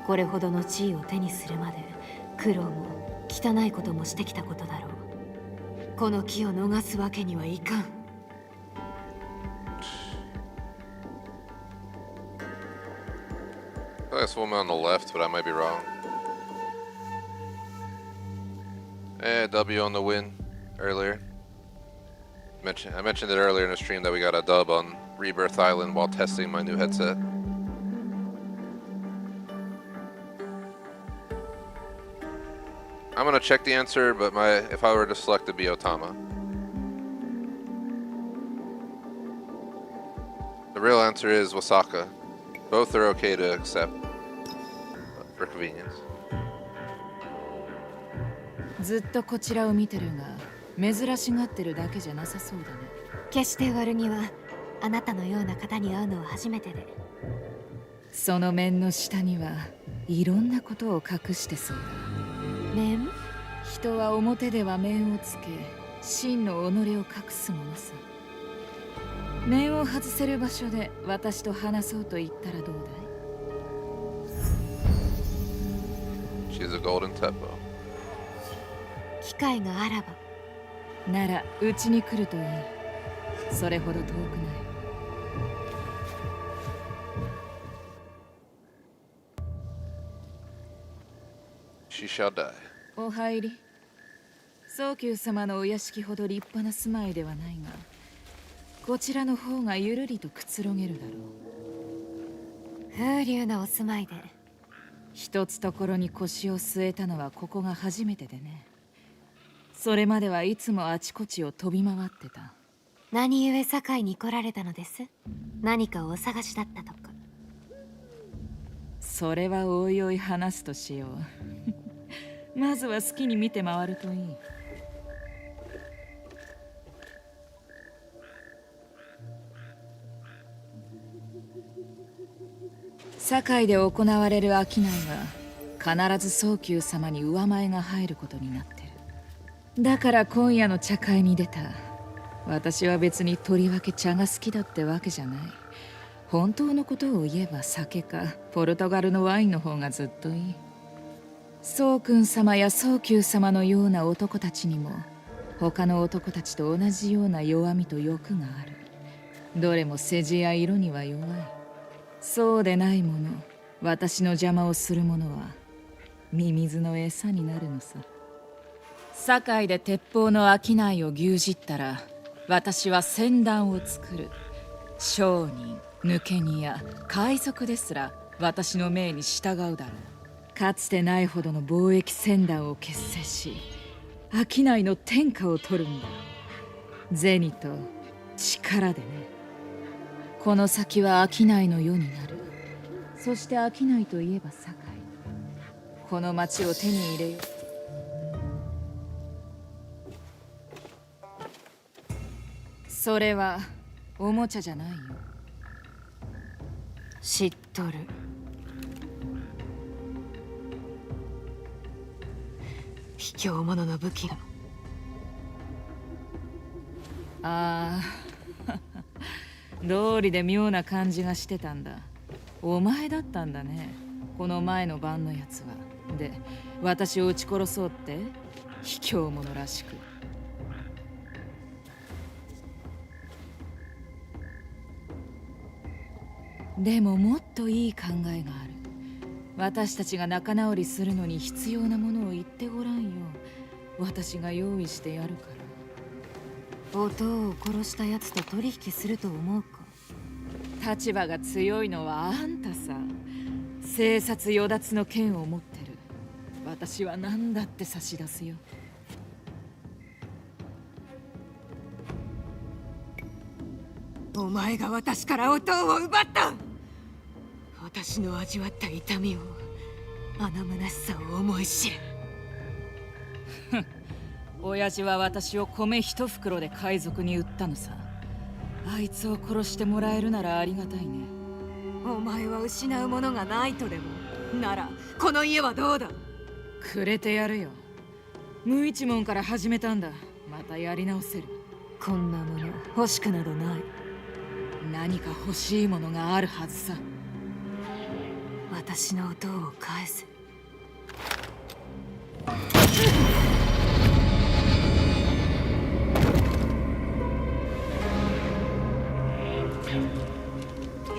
これほどの地位を手にするまで苦労も汚いこともしてきたことだろう。この機を逃すわけにはいかん。There's a woman on the left, but I might be wrong. W on the win earlier. I mentioned it earlier in the stream that we got a dub on Rebirth Island while testing my new headset. I'm gonna check the answer, but if I were to select, it'd be Otama. The real answer is Wasaka. Both are okay to accept for convenience. ずっとこちらを見てるが、珍しがってるだけじゃなさそうだね。決して悪気はあなたのような方に会うのは初めてで。その面の下にはいろんなことを隠してそうだ。面？人は表では面をつけ、真の己を隠すものさ。面を外せる場所で私と話そうと言ったらどうだい？ She's a golden tempo. 機会があらば。ならうちに来るといい。それほど遠くない。She shall die. お入り。宗久様のお屋敷ほど立派な住まいではないが、こちらの方がゆるりとくつろげるだろう。風流なお住まいで。一つところに腰を据えたのはここが初めてでね。それまではいつもあちこちを飛び回ってた。何故堺に来られたのです？何かをお探しだったとか。それはおいおい話すとしよう。まずは好きに見て回るといい。堺で行われる商いは必ず宗久様に上前が入ることになってる。だから今夜の茶会に出た。私は別にとりわけ茶が好きだってわけじゃない。本当のことを言えば酒かポルトガルのワインの方がずっといい。宗君様や宗久様のような男たちにも他の男たちと同じような弱みと欲がある。どれも世辞や色には弱い。そうでないもの、私の邪魔をする者はミミズの餌になるのさ。堺で鉄砲の商いを牛耳ったら私は船団を作る。商人、抜け荷や海賊ですら私の命に従うだろう。かつてないほどの貿易船団を結成し商いの天下を取るんだ。銭と力でね。この先は商いの世になる。そして商いといえば堺。この町を手に入れよう。それはおもちゃじゃないよ。知っとる。卑怯者の武器が。ああ道理で妙な感じがしてたんだ。お前だったんだね、この前の晩のやつは。で、私を撃ち殺そうって卑怯者らしく。でももっといい考えがある。私たちが仲直りするのに必要なものを言ってごらんよ。私が用意してやるから。音を殺したやつと取引すると思うか。立場が強いのはあんたさ。生殺与奪の剣を持ってる。私は何だって差し出すよ。お前が私から音を奪った。私の味わった痛みを、あの虚しさを思い知る。親父は私を米一袋で海賊に売ったのさ。あいつを殺してもらえるならありがたいね。お前は失うものがないとでも。ならこの家はどうだ。くれてやるよ。無一文から始めたんだ。またやり直せる。こんなもの欲しくなどない。。何か欲しいものがあるはずさ。私の音を返せ。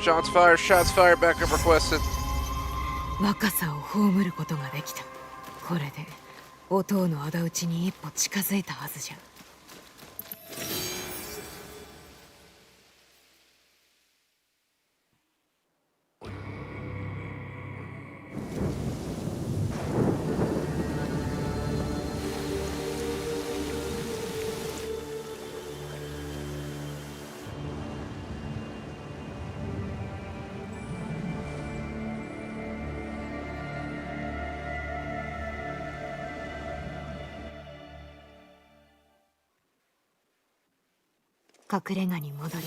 Shots fired, shots fired, backup requested. 若さを葬ることができた。これで音の仇討ちに一歩近づいたはずじゃ。隠れ家に戻り、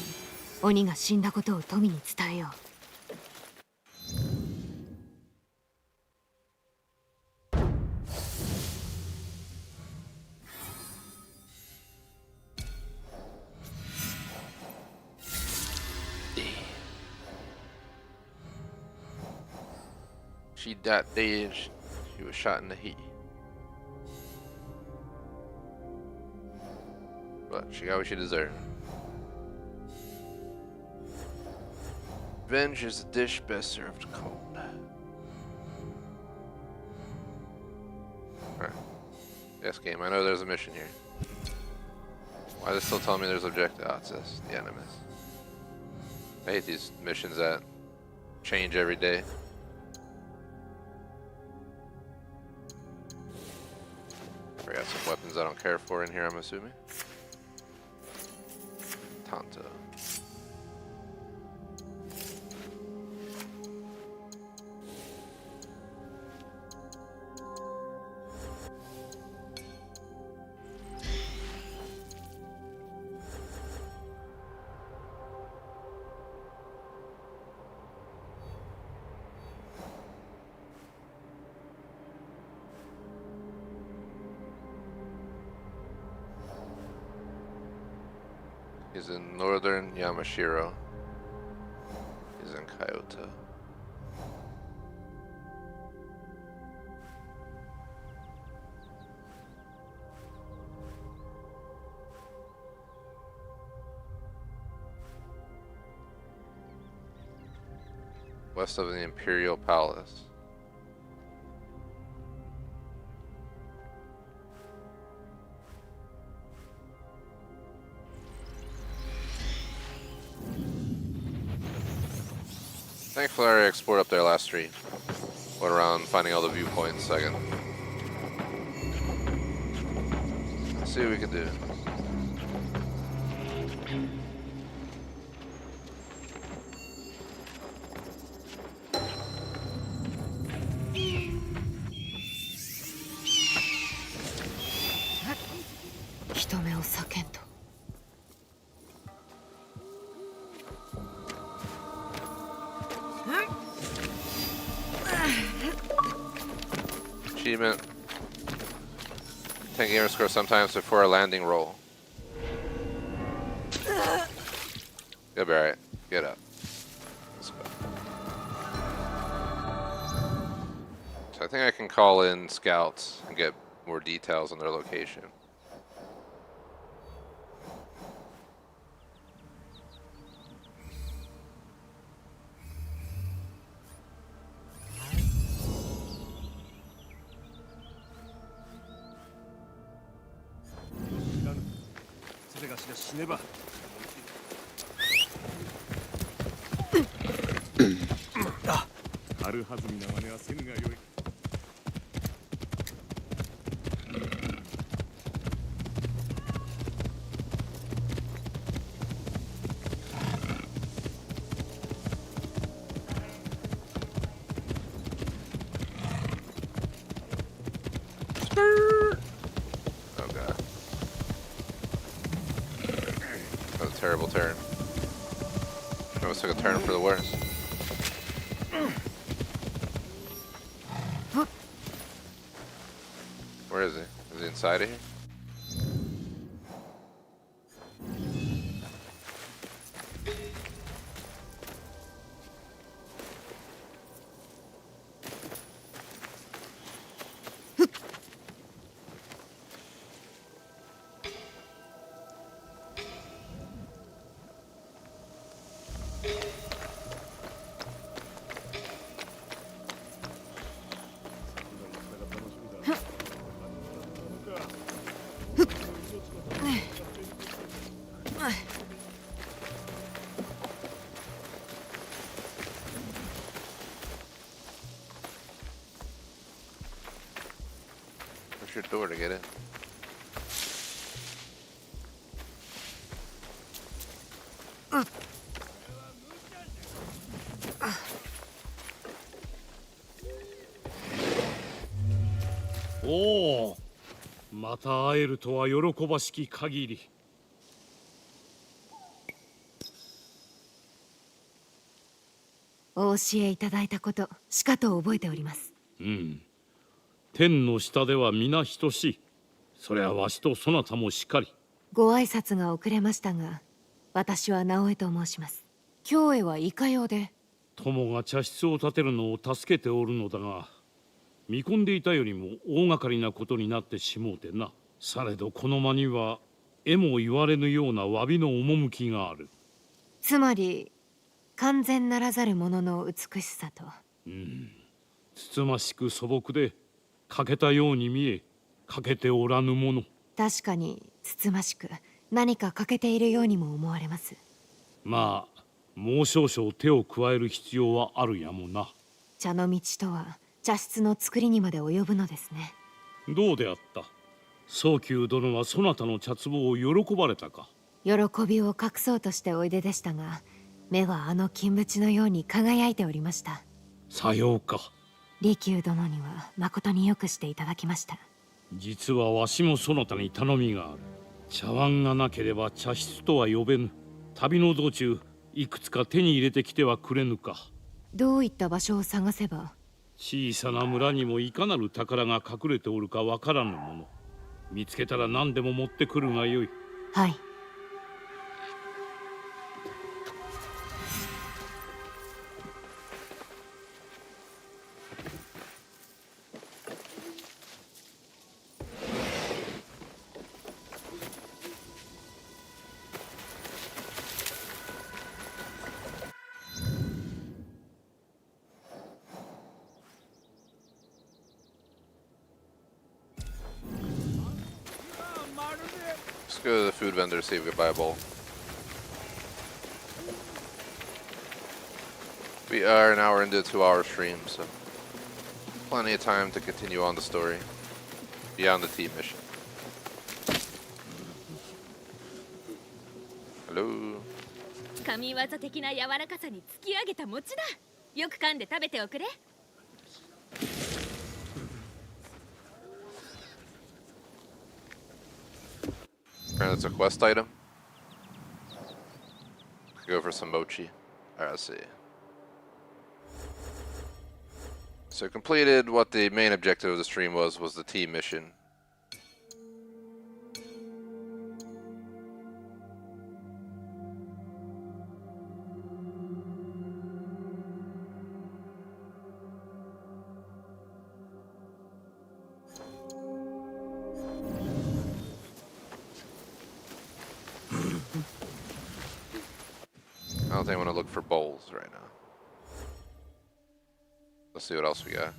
鬼が死んだことを富に伝えよう。She died dead. She was shot in the heat. But she got what she deserved. Revenge is a dish best served cold. Alright. Yes, game. I know there's a mission here. Why is it still telling me there's objective? Oh, it says the enemies. I hate these missions that change every day. I got some weapons I don't care for in here, I'm assuming. Tanto. He's in northern Yamashiro. He's in Kyoto. West of the Imperial Palace. Thankfully, I already explored up there last street. Went around finding all the viewpoints so I can see what we can do. Achievement. 10 gamer score sometimes before a landing roll. You'll be alright. Get up. Let's go. So I think I can call in scouts and get more details on their location. Terrible turn. I almost took a turn for the worse. Where is he? Is he inside of here? Where's your door to get in?おお、また会えるとは喜ばしき限り。お教えいただいたことしかと覚えております。うん。天の下では皆等しい。それはわしとそなたもしかり。ご挨拶が遅れましたが、私は直江と申します。京へはいかようで。友が茶室を建てるのを助けておるのだが、見込んでいたよりも大掛かりなことになってしもうてな。されどこの間にはえも言われぬような詫びの趣がある。つまり完全ならざるものの美しさと。うん。つつましく素朴で欠けたように見え、欠けておらぬもの。確かにつつましく何か欠けているようにも思われます。まあもう少々手を加える必要はあるやもな。茶の道とは茶室の作りにまで及ぶのですね。どうであった。宗久殿はそなたの茶壺を喜ばれたか。喜びを隠そうとしておいででしたが、目はあの金縁のように輝いておりました。さようか。利休殿には誠によくしていただきました。実はわしもそなたに頼みがある。茶碗がなければ茶室とは呼べぬ。旅の道中いくつか手に入れてきてはくれぬか。どういった場所を探せば。小さな村にもいかなる宝が隠れておるかわからぬもの。見つけたら何でも持ってくるがよい。はい。Let's go to the food vendor to see if we can buy a bowl. We are an hour into a 2-hour stream, so plenty of time to continue on the story beyond the team mission. Hello. 神業的な柔らかさに突き上げた餅だ。よく噛んで食べておくれ。Apparently it's a quest item. Go for some mochi. Alright, let's see. So completed what the main objective of the stream was the team mission. I don't think I want to look for bowls right now. Let's see what else we got.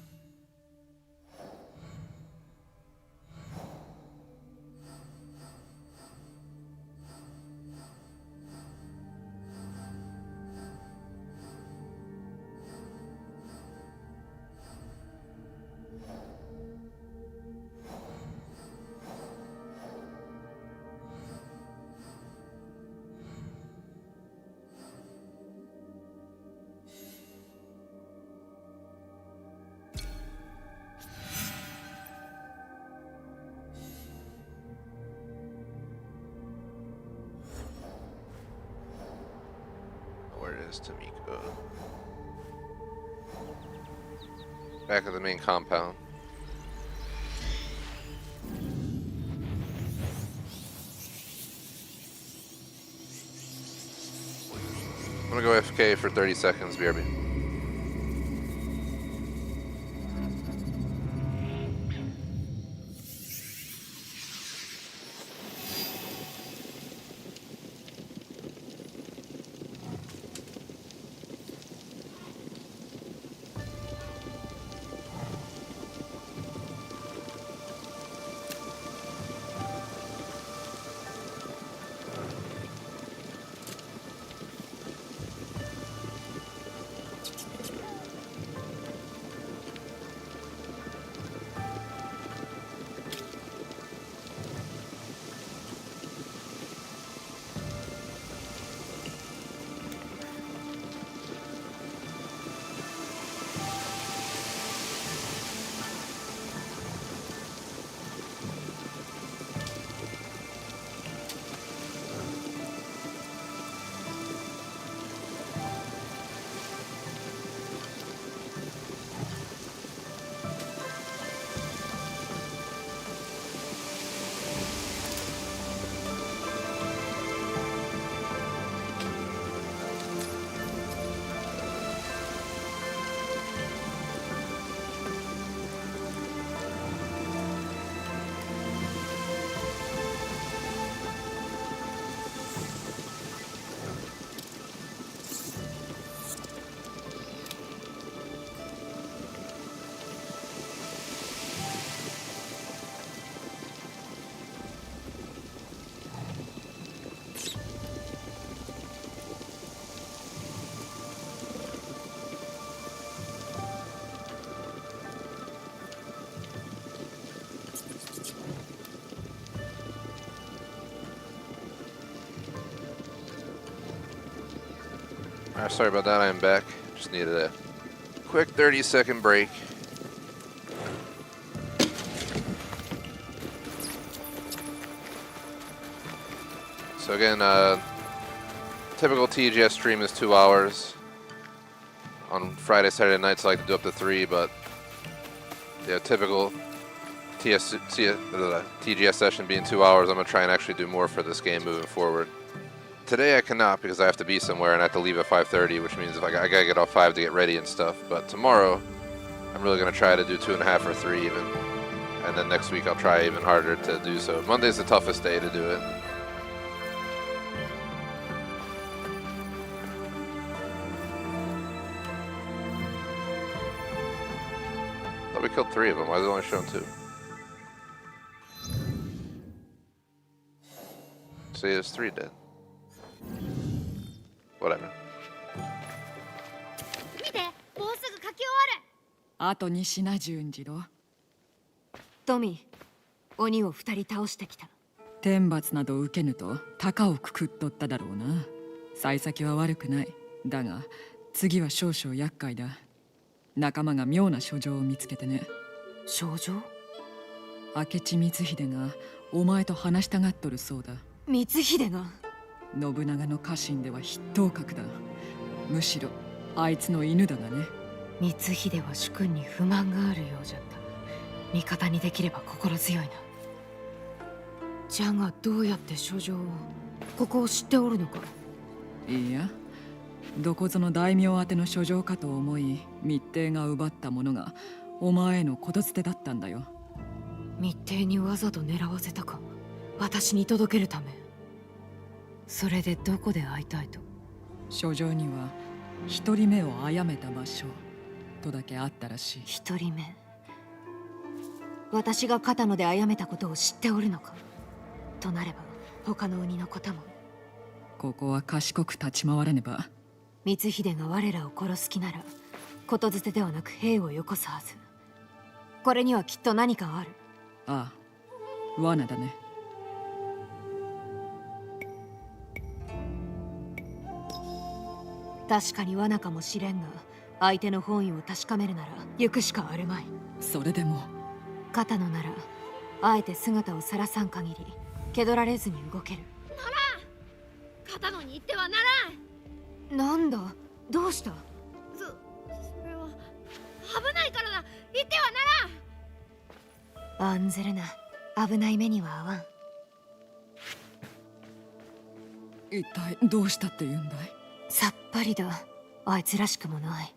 Where is Tamiko? Back of the main compound. I'm gonna go AFK for 30 seconds, BRB. Alright, sorry about that, I am back. Just needed a quick 30-second break. So again, typical TGS stream is 2 hours. On Friday, Saturday nights I like to do up to 3, but yeah, typical TGS session being 2 hours, I'm going to try and actually do more for this game moving forward. Today I cannot because I have to be somewhere and I have to leave at 5:30, which means if I gotta get off 5 to get ready and stuff. But tomorrow, I'm really gonna try to do 2.5 or 3 even, and then next week I'll try even harder to do so. Monday's the toughest day to do it. Thought we killed 3 of them. Why is it only showing 2? See, there's 3 dead. Whatever. 見て、もうすぐ書き終わる。あとに品順次郎。トミー、鬼を2人倒してきた。天罰など受けぬと高をくくっとっただろうな。幸先は悪くない。だが次は少々厄介だ。仲間が妙な書状を見つけてね。症状？明智光秀がお前と話したがっとるそうだ。光秀が？信長の家臣では筆頭格だ。むしろあいつの犬だがね。光秀は主君に不満があるようじゃった。味方にできれば心強いな。じゃがどうやって書状を、ここを知っておるのか？いや、どこぞの大名宛ての書状かと思い、密偵が奪ったものがお前への言づてだったんだよ。密偵にわざと狙わせたか。私に届けるため。それでどこで会いたいと？書状には一人目を殺めた場所とだけあったらしい。一人目。私が片野で殺めたことを知っておるのか。となれば他の鬼のことも。ここは賢く立ち回らねば。光秀が我らを殺す気なら言づてではなく兵をよこすはず。これにはきっと何かある。ああ、罠だね。確かに罠かもしれんが、相手の本意を確かめるなら行くしかあるまい。それでも片野ならあえて姿を晒さん限り気取られずに動ける。なら片野に行ってはならん。なんだ、どうした？それは危ないからだ。行ってはならん。案ずるな、危ない目には合わん。一体どうしたって言うんだい？さっぱりだ。あいつらしくもない。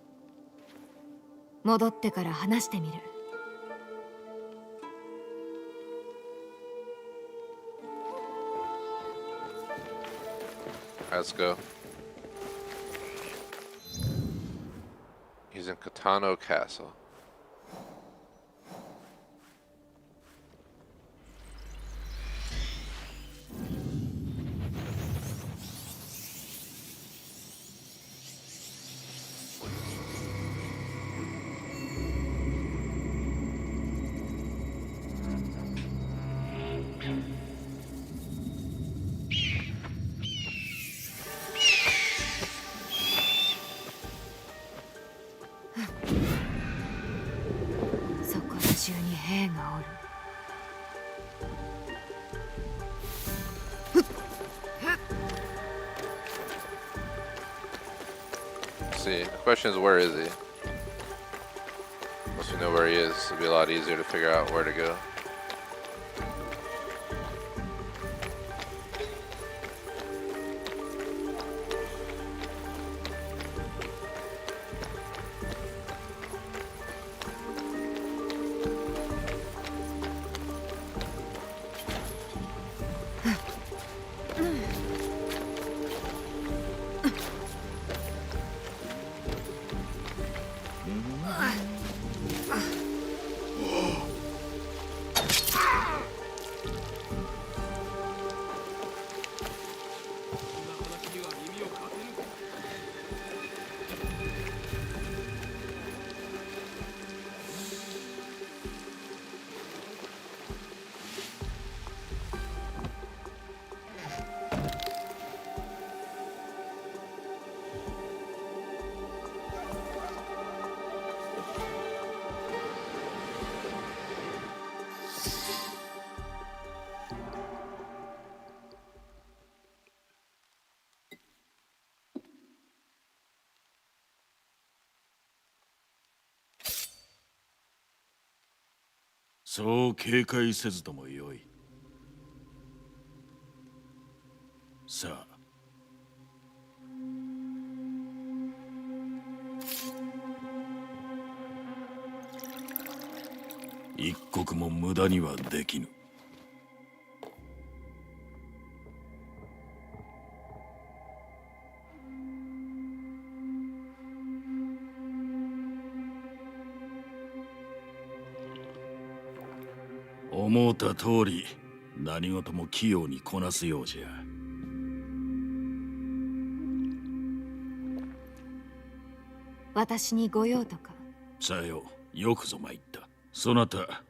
戻ってから話してみる。Let's go. He's in Katana Castle. See, the question is, where is he? Once we know where he is, it'll be a lot easier to figure out where to go. そう警戒せずともよい。さあ。一刻も無駄にはできぬ。思った通り何事も器用にこなすようじゃ。私にご用とか。さよ、よくぞ参った。そなた、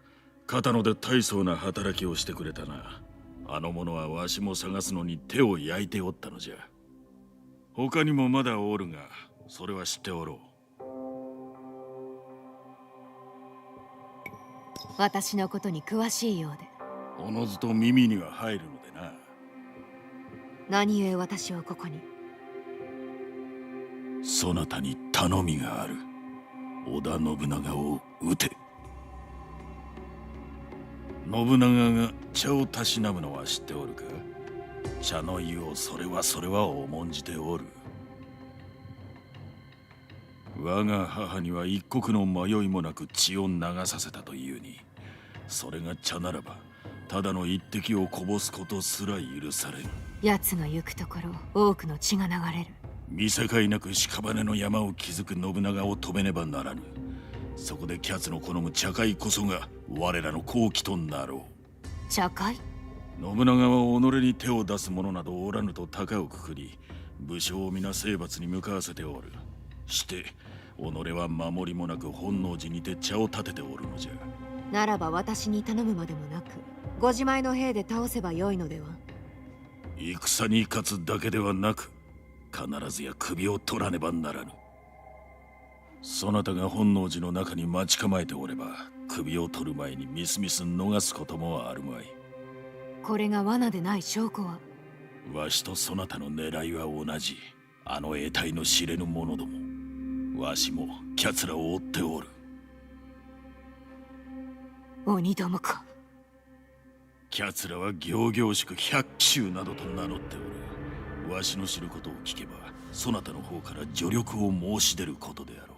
片野で大層な働きをしてくれたな。あの者はわしも探すのに手を焼いておったのじゃ。他にもまだおるが、それは知っておろう。私のことに詳しいようで。おのずと耳には入るのでな。何故私をここに。そなたに頼みがある。織田信長を討て。信長が茶をたしなむのは知っておるか。茶の湯をそれは重んじておる。我が母には一刻の迷いもなく血を流させたというに、それが茶ならばただの一滴をこぼすことすら許されん。奴の行くところ多くの血が流れる。見境なく屍の山を築く信長を止めねばならぬ。そこでキャツの好む茶会こそが我らの好機となろう。茶会？信長は己に手を出す者などおらぬと高をくくり、武将を皆征伐に向かわせておる。して己は守りもなく本能寺にて茶を立てておるのじゃ。ならば私に頼むまでもなく、ご自前の兵で倒せばよいのでは。戦に勝つだけではなく、必ずや首を取らねばならぬ。そなたが本能寺の中に待ち構えておれば、首を取る前にみすみす逃すこともあるまい。これが罠でない証拠は。わしとそなたの狙いは同じ。あの得体の知れぬ者ども。わしもキャツらを追っておる。鬼どもか。キャツらは仰々しく百鬼衆などと名乗っておる。わしの知ることを聞けば、そなたの方から助力を申し出ることであろ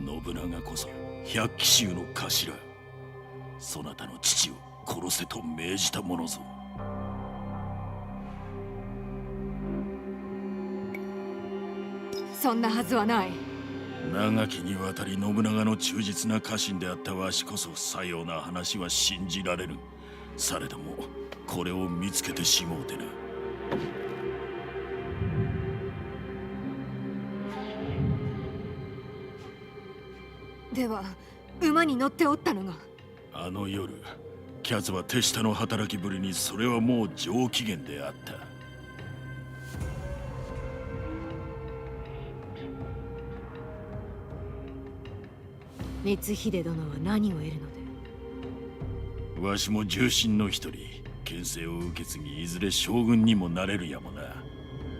う。信長こそ百鬼衆の頭。そなたの父を殺せと命じたものぞ。そんなはずはない。長きにわたり信長の忠実な家臣であったわしこそさような話は信じられぬ。されどもこれを見つけてしもうてな。では馬に乗っておったのが。あの夜キャツは手下の働きぶりにそれはもう上機嫌であった。光秀殿は何を得るので。わしも重臣の一人。権勢を受け継ぎいずれ将軍にもなれるやもな。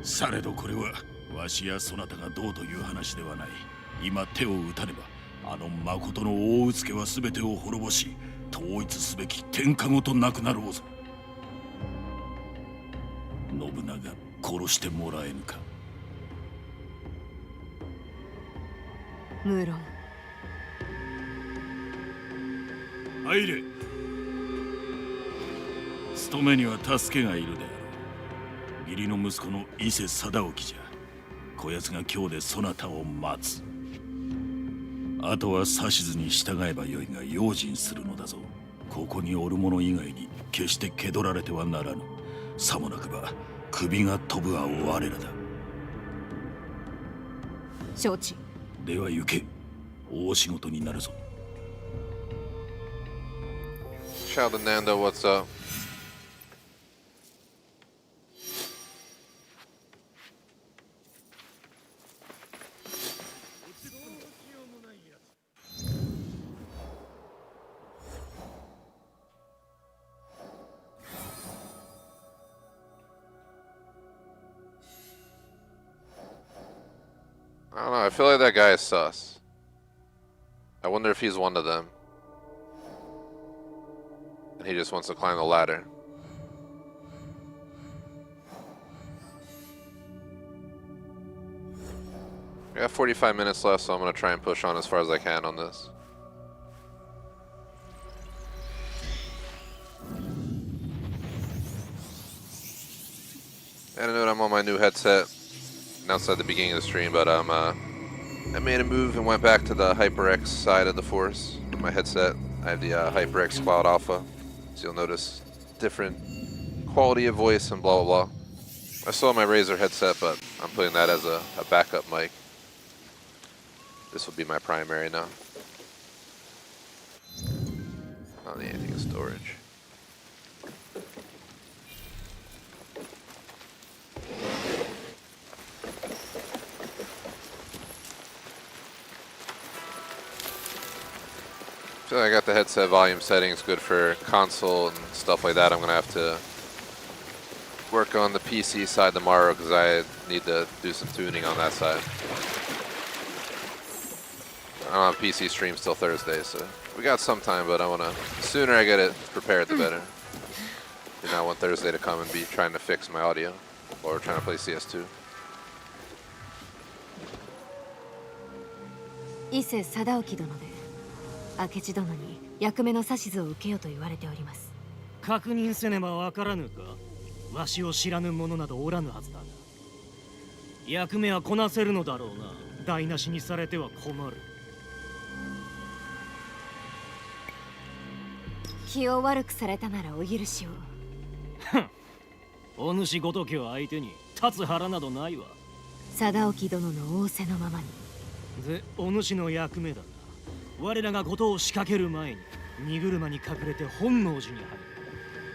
されどこれはわしやそなたがどうという話ではない。今手を打たねばあの誠の大うつけは全てを滅ぼし、統一すべき天下ごとなくなろうぞ。信長殺してもらえぬか。無論。入れ。務めには助けがいるであろう。義理の息子の伊勢貞興じゃ。こやつが今日でそなたを待つ。あとは指図に従えばよいが用心するのだぞ。ここにおる者以外に決して気取られてはならぬ。さもなくば首が飛ぶは我らだ。承知。では行け。大仕事になるぞ。Shout out to Nando, what's up? I don't know, I feel like that guy is sus. I wonder if he's one of them. he just wants to climb the ladder. We got 45 minutes left, so I'm going to try and push on as far as I can on this. And I know I'm on my new headset. Announced at the beginning of the stream, but I made a move and went back to the HyperX side of the Force with my headset. I have the HyperX Cloud Alpha, so you'll notice different quality of voice and blah blah blah. I still have my Razer headset, but I'm putting that as a backup mic. This will be my primary now. I don't need anything in storage. I feel like I got the headset volume settings good for console and stuff like that. I'm going to have to work on the PC side tomorrow because I need to do some tuning on that side. I don't have PC streams till Thursday, so we got some time, but I want to, the sooner I get it prepared, the better. Do not want Thursday to come and be trying to fix my audio while we're trying to play CS2. 伊勢貞興殿で明智殿に役目の指図を受けよと言われております。確認せねばわからぬか。わしを知らぬ者などおらぬはずだが。役目はこなせるのだろうな。台無しにされては困る。気を悪くされたならお許しを。お主ごときを相手に立つ腹などないわ。貞興殿の仰せのままに。で、お主の役目だな。我らがことを仕掛ける前に荷車に隠れて本能寺に入る。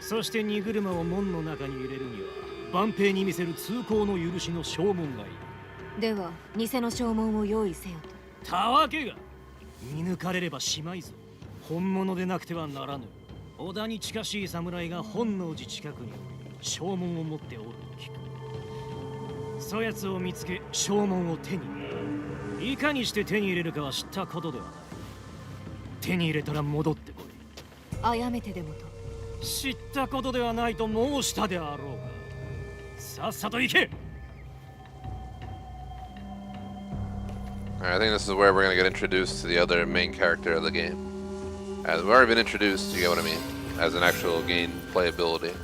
そして荷車を門の中に入れるには万兵に見せる通行の許しの証文がいる。では偽の証文を用意せよと。たわけが見抜かれればしまいぞ。本物でなくてはならぬ。織田に近しい侍が本能寺近くに証文を持っておると聞く。そやつを見つけ証文を手に入れ。いかにして手に入れるかは知ったことではない。手に入れたら戻ってこい。あめてでもと。知ったことではないと申したであろうが。さっさと行け。Alright, I think this is where we're going to get introduced to the other main character of the game. As we've already been introduced, you get what I mean? As an actual game playability.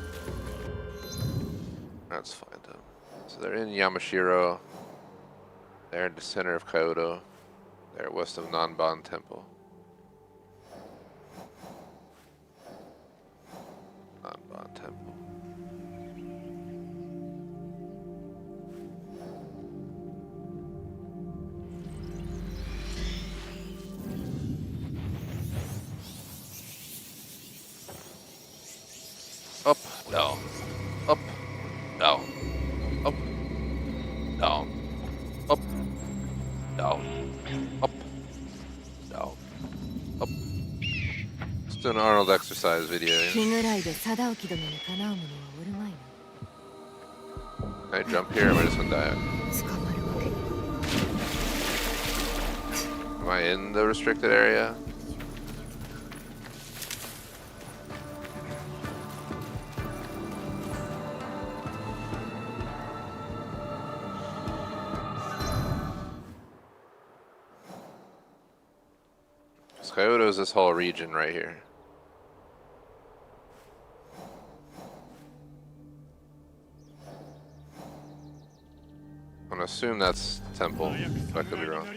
Let's find them. So they're in Yamashiro. They're in the center of Kyoto. They're west of Nanban Temple. Nanban Temple. Up, down, up, down, up, down, up, down, up, down, up. Just do an Arnold exercise video. Can I jump here? Am I just gonna die? Am I in the restricted area? Kyoto is this whole region right here. I'm gonna assume that's temple, but I could be wrong.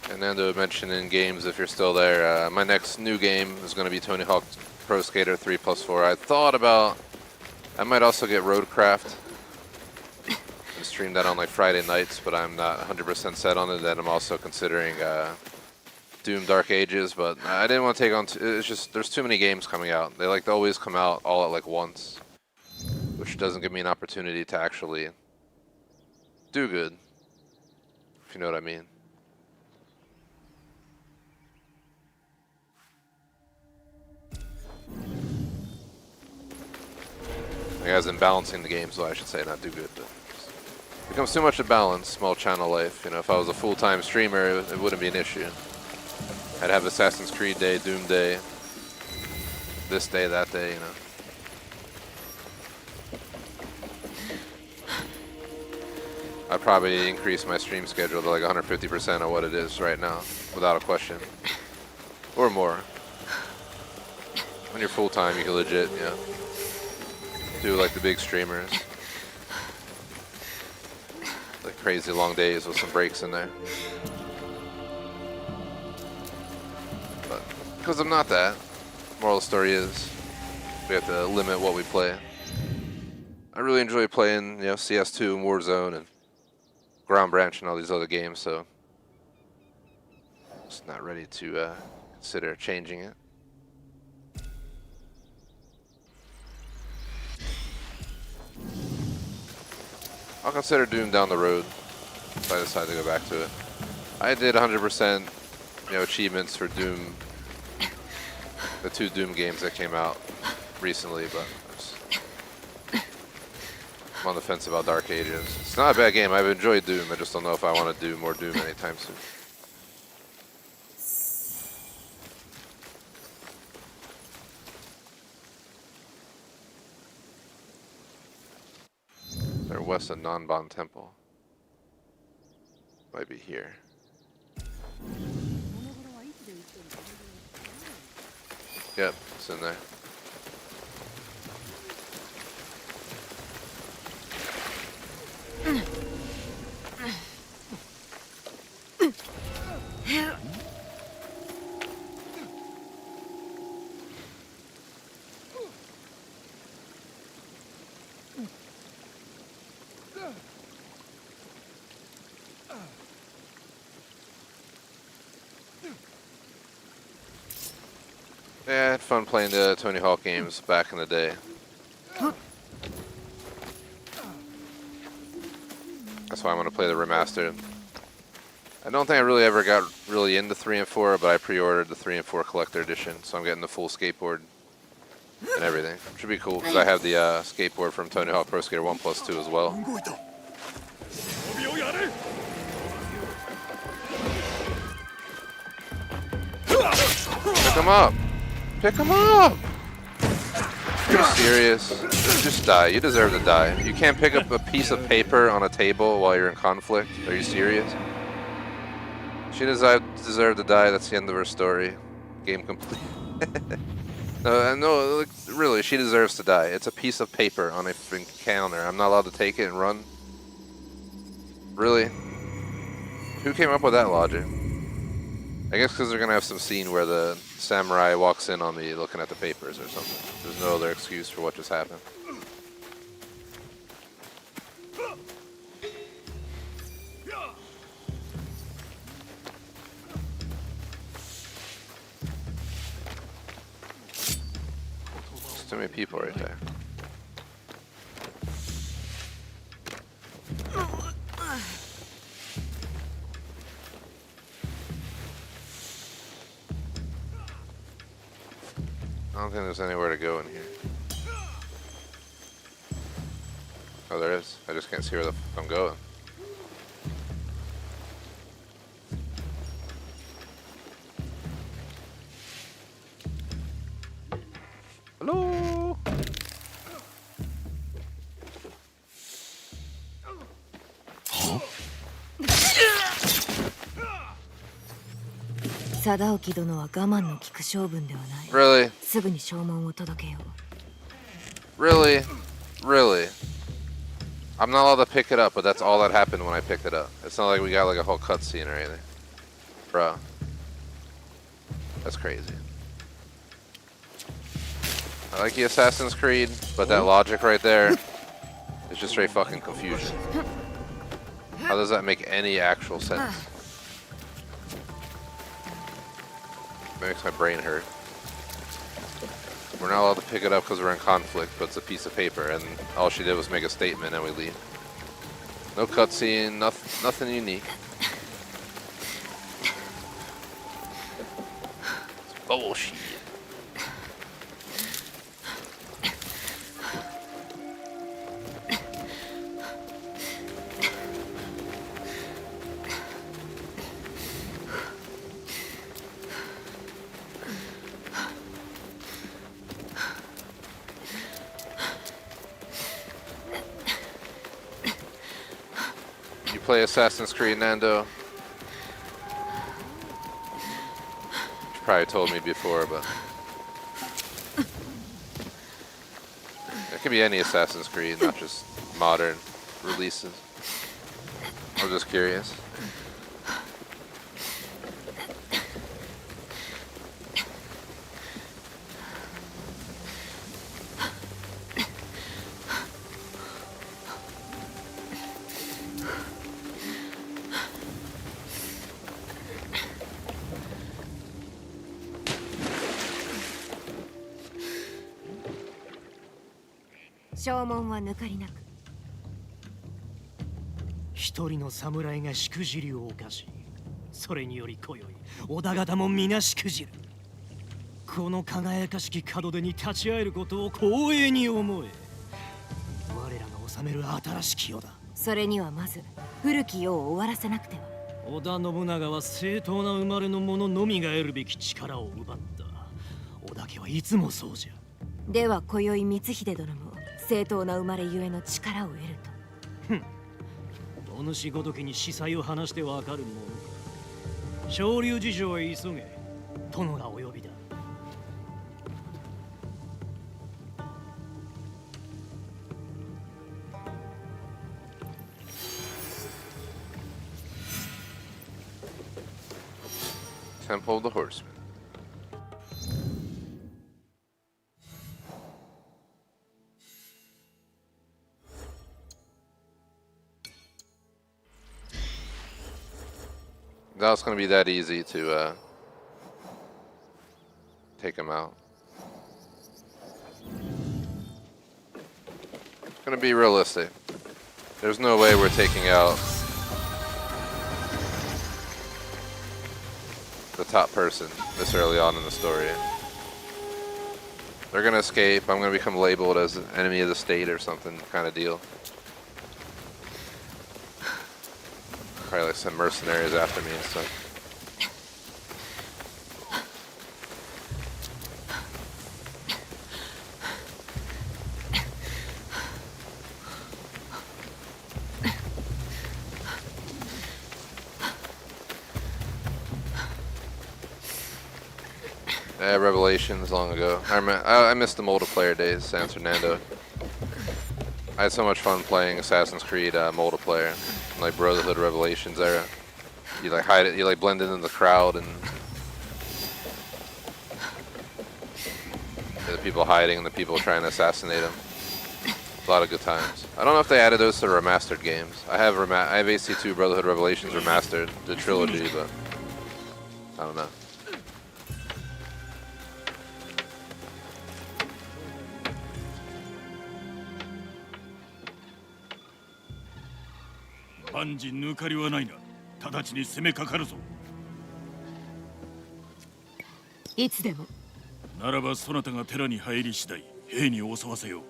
And Nando mentioned in games, if you're still there, my next new game is going to be Tony Hawk Pro Skater 3+4. I thought about, I might also get Roadcraft and stream that on like Friday nights, but I'm not 100% set on it. Then I'm also considering Doom Dark Ages, but I didn't want to take on, it's just, there's too many games coming out. They like to always come out all at like once, which doesn't give me an opportunity to actually do good, if you know what I mean. Like, as in balancing the games, well, I should say, not do good. But it becomes too much to balance, small channel life. You know, if I was a full-time streamer, it wouldn't be an issue. I'd have Assassin's Creed day, Doom day, this day, that day, you know. I'd probably increase my stream schedule to like 150% of what it is right now, without a question. Or more. When you're full-time, you can legit, you know, do like the big streamers. Like crazy long days with some breaks in there. But because I'm not that, moral of the story is we have to limit what we play. I really enjoy playing, you know, CS2 and Warzone and Ground Branch and all these other games, so just not ready to consider changing it. I'll consider Doom down the road if I decide to go back to it. I did 100%, you know, achievements for Doom, the 2 Doom games that came out recently, but I'm on the fence about Dark Ages. It's not a bad game. I've enjoyed Doom. I just don't know if I want to do more Doom anytime soon. They're west of Nanban Temple. Might be here. Yep, it's in there. Yeah, I had fun playing the Tony Hawk games back in the day. That's why I want to play the remastered. I don't think I really ever got really into 3 and 4, but I pre-ordered the 3 and 4 collector edition, so I'm getting the full skateboard and everything. Should be cool, because I have the skateboard from Tony Hawk Pro Skater 1+2 as well. Pick him up! Pick him up! You're serious? Just die. You deserve to die. You can't pick up a piece of paper on a table while you're in conflict. Are you serious? She deserved to die. That's the end of her story. Game complete. No, like, really, she deserves to die. It's a piece of paper on a counter. I'm not allowed to take it and run? Really? Who came up with that logic? I guess because they're going to have some scene where the samurai walks in on me looking at the papers or something. There's no other excuse for what just happened. There's too many people right there. I don't think there's anywhere to go in here. Oh, there is. I just can't see where the f I'm going. Hello? Huh? 貞興殿は我慢の利く性分ではない。 Really? すぐに証文を届けよう。 Really? Really? I'm not allowed to pick it up, but that's all that happened when I picked it up. It's not like we got like a whole cutscene or anything. Bro. That's crazy. I like the Assassin's Creed, but that logic right there is just straight fucking confusion. How does that make any actual sense? It makes my brain hurt. We're not allowed to pick it up because we're in conflict, but it's a piece of paper, and all she did was make a statement and we leave. No cutscene, nothing unique. It's bullshit. play Assassin's Creed, Nando? You probably told me before, but it could be any Assassin's Creed, not just modern releases. I'm just curious.証文は抜かりなく。一人の侍がしくじりを犯し、それにより今宵織田方も皆しくじる。この輝かしき門出に立ち会えることを光栄に思え。我らが治める新しき世だ。それにはまず古き世を終わらせなくては。織田信長は正当な生まれの者のみが得るべき力を奪った。織田家はいつもそうじゃ。では今宵光秀殿も正当な生まれゆえの力を得ると。お主ごときに司祭を話してわかるものか。昇竜事情へ急げ。殿がお呼びだ。Temple of the Horseman. Now it's going to be that easy to take him out. It's going to be realistic. There's no way we're taking out the top person this early on in the story. They're going to escape. I'm going to become labeled as an enemy of the state or something kind of deal. Probably like some mercenaries after me and stuff. Yeah, Revelations long ago. I missed the multiplayer days, San Fernando. I had so much fun playing Assassin's Creed multiplayer. Like Brotherhood Revelations era. You like hide it, you like blend into the crowd and the people hiding and the people trying to assassinate them. A lot of good times. I don't know if they added those to remastered games. I have AC2 Brotherhood Revelations remastered, the trilogy, but I don't know. Banji 抜かりはないな。直ちに攻めかかるぞ。いつでも。ならばそなたが寺に入り次第、兵に襲わせよう。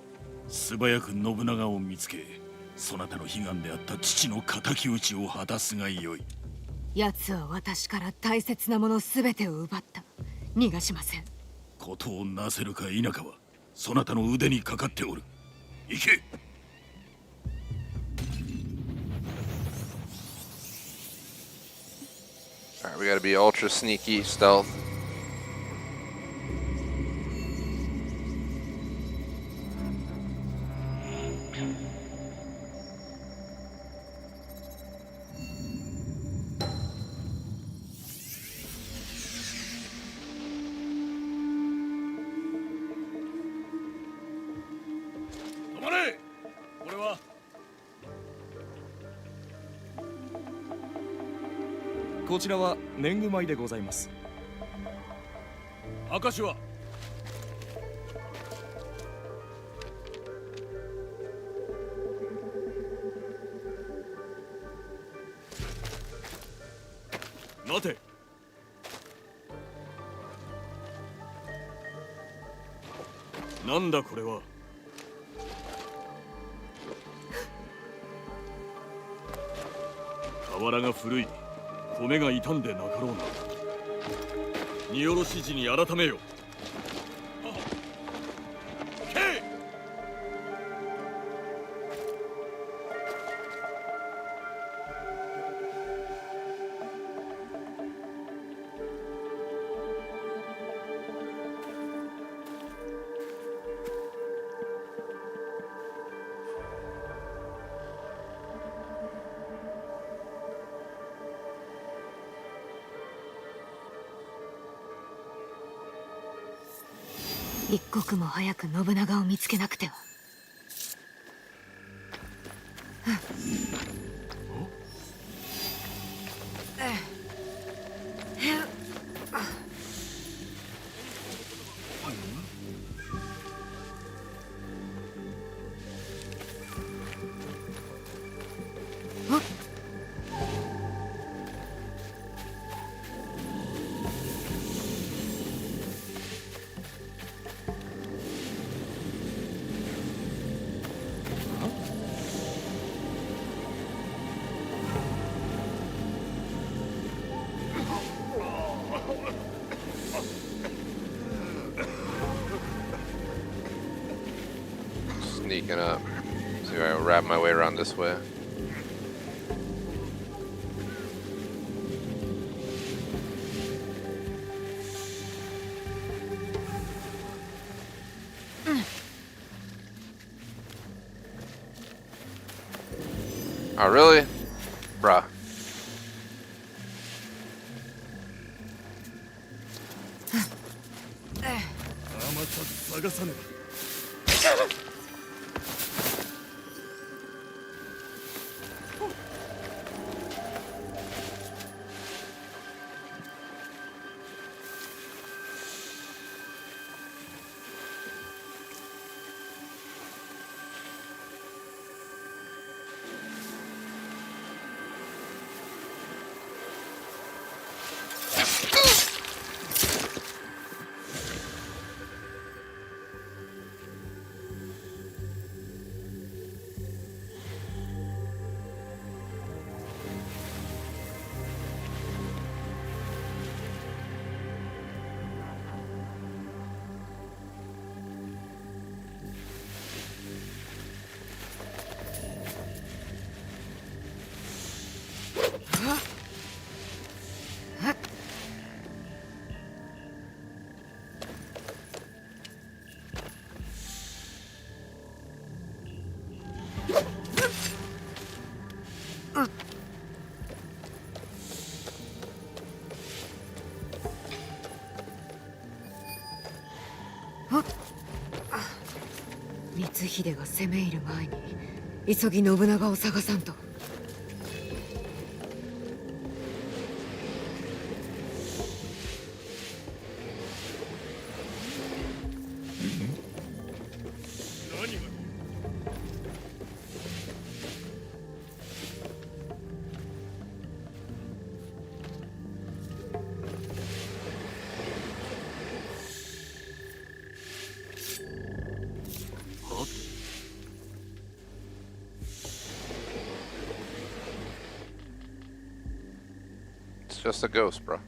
素早く信長を見つけ、そなたの悲願であった父の敵討ちを果たすがよい。奴は私から大切なものすべてを奪った。逃がしません。ことをなせるか否かは、そなたの腕にかかっておる。行け。Alright, we gotta be ultra sneaky, stealth. Tomare! こちらは年貢米でございます。証は待て。なんだこれは。瓦が古い。米が傷んでなかろうな。荷下ろし時に改めよ。一刻も早く信長を見つけなくては。Sneaking up. See if I can wrap my way around this way. Oh, really? Bruh.はっ。光秀が攻め入る前に急ぎ信長を探さんと。Just a ghost, bro.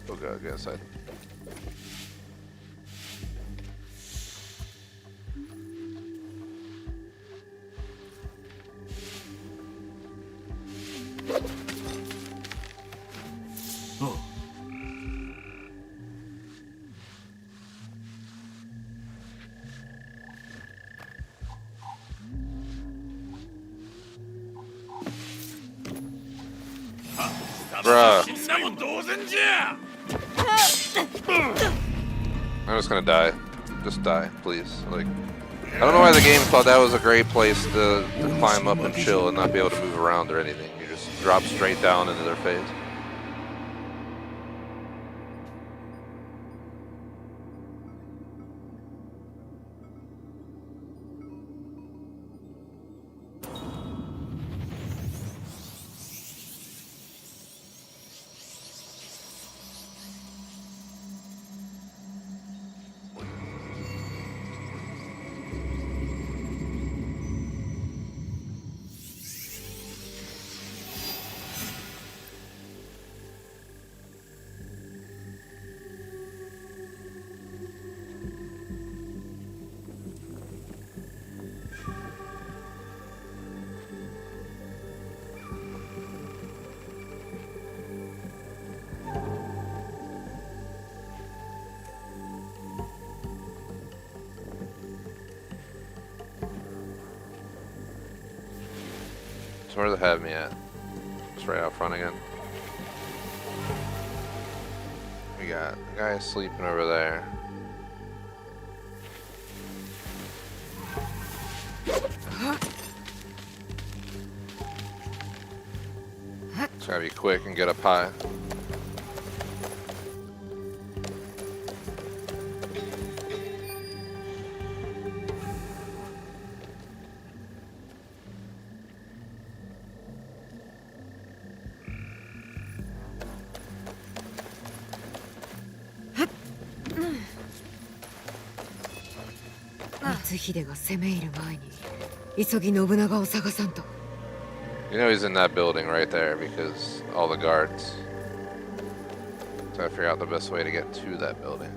Oh god, get inside. Oh. Bruh. I'm just gonna die. Just die, please. Like, I don't know why the game thought that was a great place to climb up and chill and not be able to move around or anything. You just drop straight down into their face. So where do they have me at? Just right out front again. We got the guy sleeping over there. Just gotta be quick and get up high. You know he's in that building right there because all the guards. So I figure out the best way to get to that building.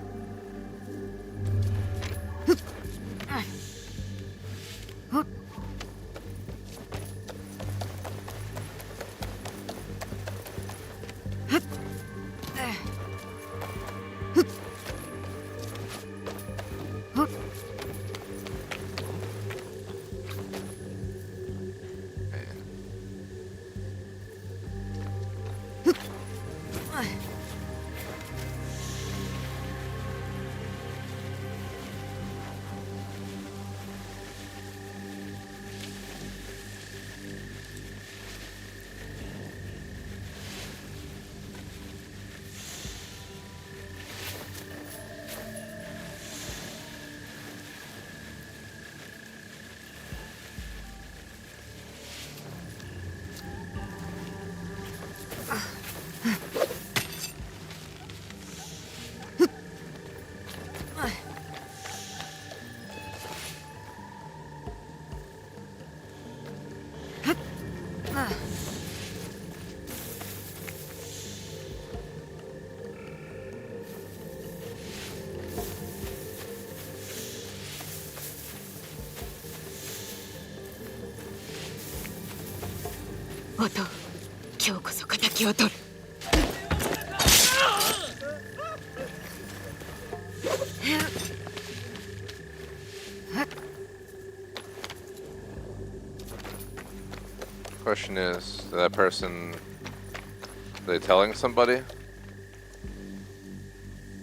Question is that person, are they telling somebody?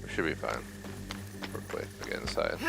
We should be fine. We're quick to get inside.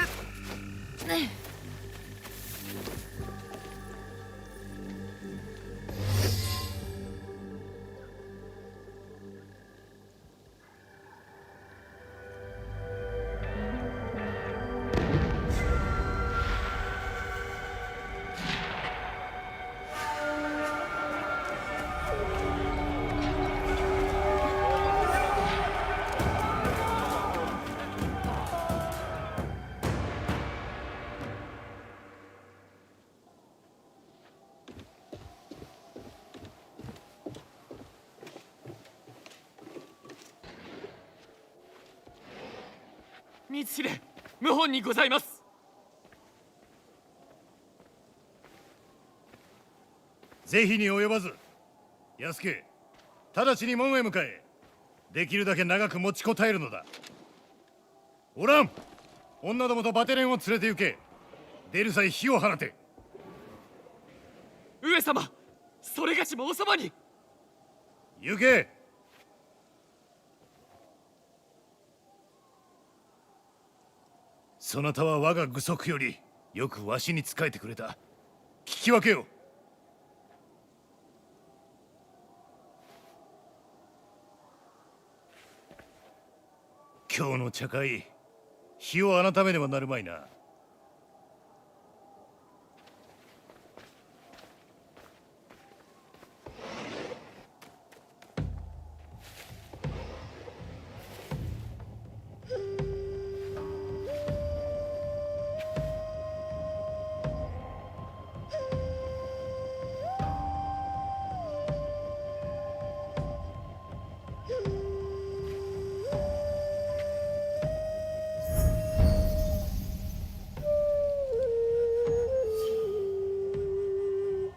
ぜひに及ばず、安家、直ちに門へ向かえ。できるだけ長く持ちこたえるのだ。おらん、女どもとバテレンを連れて行け。出る際火を放て。上様、それがしもおそばに。行け。そなたは我が具足よりよくわしに仕えてくれた。聞き分けよ。今日の茶会、日を改めねばなるまいな。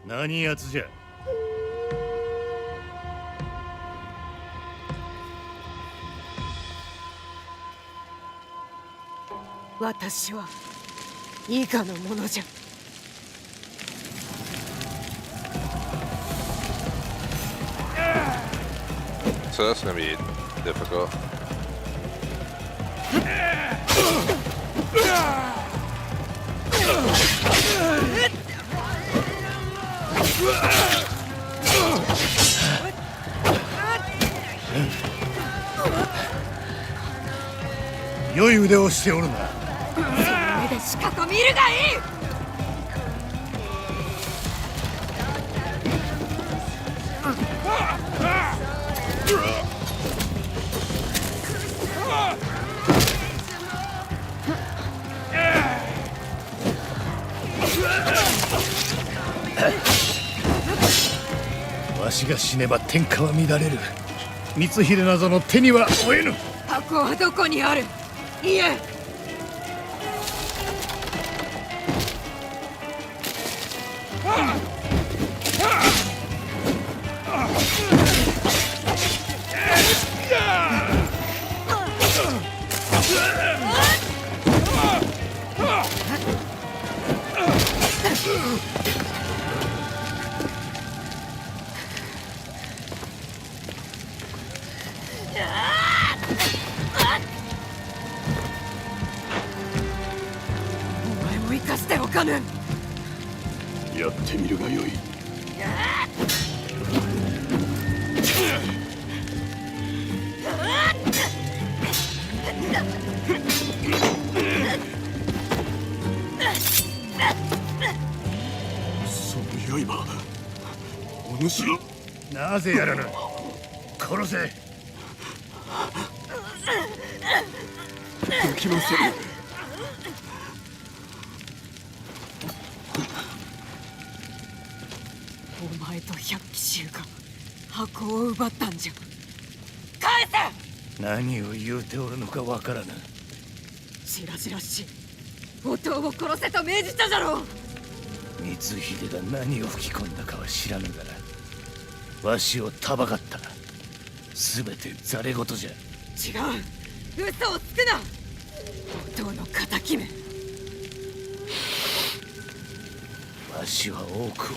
何やつじゃ。私は伊賀の者じゃ。so that's gonna be difficult.良い腕をしておるな。目でしかと見るがいい。わしが死ねば天下は乱れる。光秀などの手には負えぬ。箱はどこにある？いえ。お前も生かしておかぬ。やってみるがよい。その刃、お主。なぜやらぬ。殺せ。できません。お前と百騎衆が箱を奪ったんじゃ。返せ。何を言うておるのかわからぬ。しらじらしい。弟を殺せと命じたじゃろう。光秀が何を吹き込んだかは知らぬが、わしをたばかった。すべてざれ言じゃ。違う。嘘をつくな。弟の敵め。わしは多くを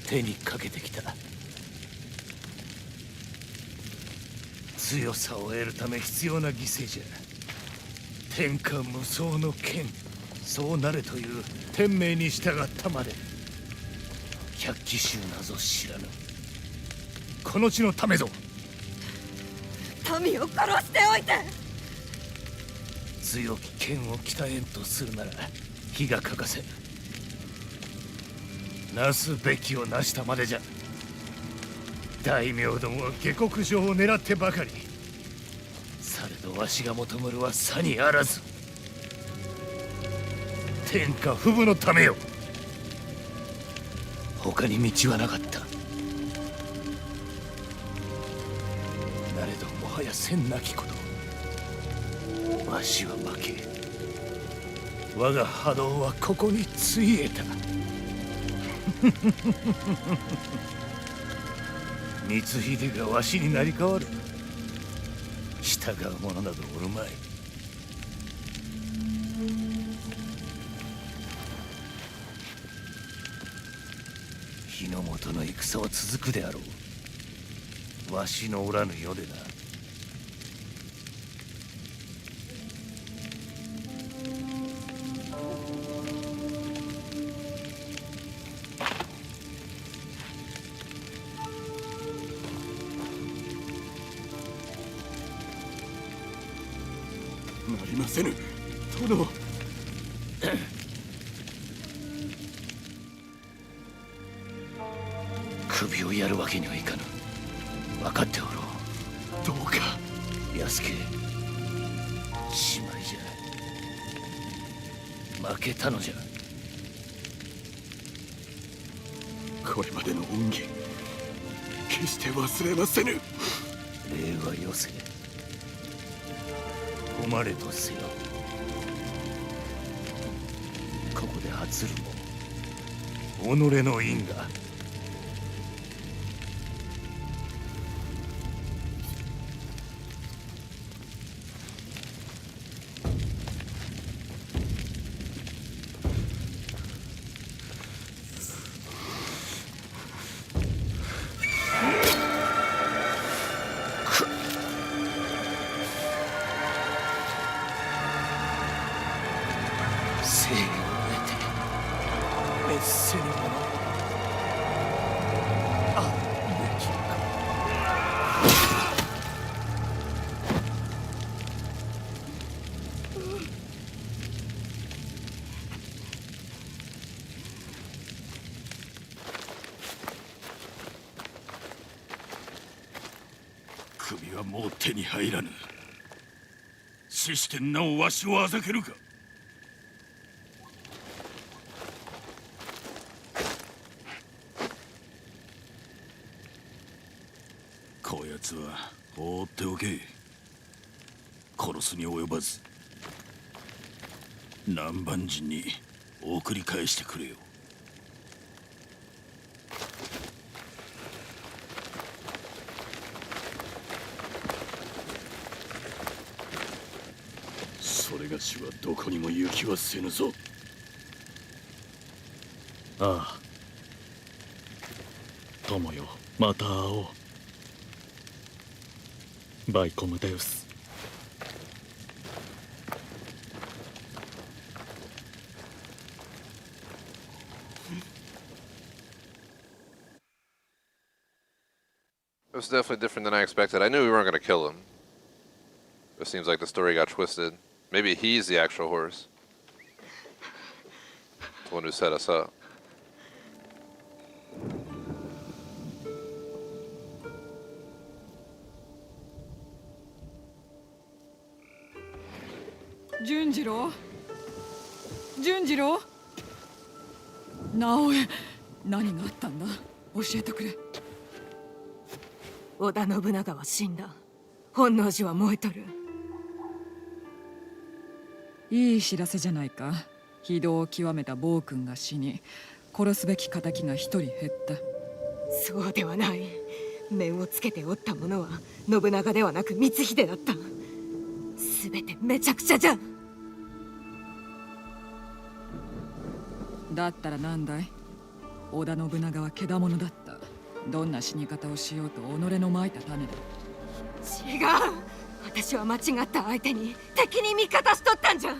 手にかけてきた。強さを得るため必要な犠牲じゃ。天下無双の剣、そうなれという天命に従ったまで。百騎衆なぞ知らぬ。この地のためぞ。民を殺しておいて。強き剣を鍛えんとするなら火が欠かせ。なすべきをなしたまでじゃ。大名どもは下克上を狙ってばかり。されどわしが求めるはさにあらず。天下不武のためよ。他に道はなかった。なれどもはやせんなきこと。わしは負け。我が波動はここについえた。光秀がわしになり変わる。従う者などおるまい。日の本の戦は続くであろう。わしのおらぬ世でな。なりませぬ、殿。首をやるわけにはいかぬ。分かっておろう。どうか安家、しまいじゃ。負けたのじゃ。これまでの恩義、決して忘れませぬ。礼はよせ。誉れとせよ。ここで発るも己の因果。生を得て滅せぬ者あべきか。首はもう手に入らぬ。死してなおわしをあざけるか。こやつは放っておけ。殺すに及ばず南蛮人に送り返してくれよ。それがしはどこにも行きはせぬぞ。ああ友よ、また会おう。バイコムデウス。It was definitely different than I expected. I knew we weren't going to kill him. It seems like the story got twisted. Maybe he's the actual horse. The one who set us up. Junjiro? Junjiro? Naoe, 何があったんだ？教えてくれ。織田信長は死んだ。本能寺は燃えとる。いい知らせじゃないか。非道を極めた暴君が死に、殺すべき仇が一人減った。そうではない。面をつけておった者は信長ではなく光秀だった。すべてめちゃくちゃじゃ。だったらなんだい？織田信長は獣だった。どんな死に方をしようと己のまいた種だ。違う。私は間違った相手に敵に味方しとったんじゃ。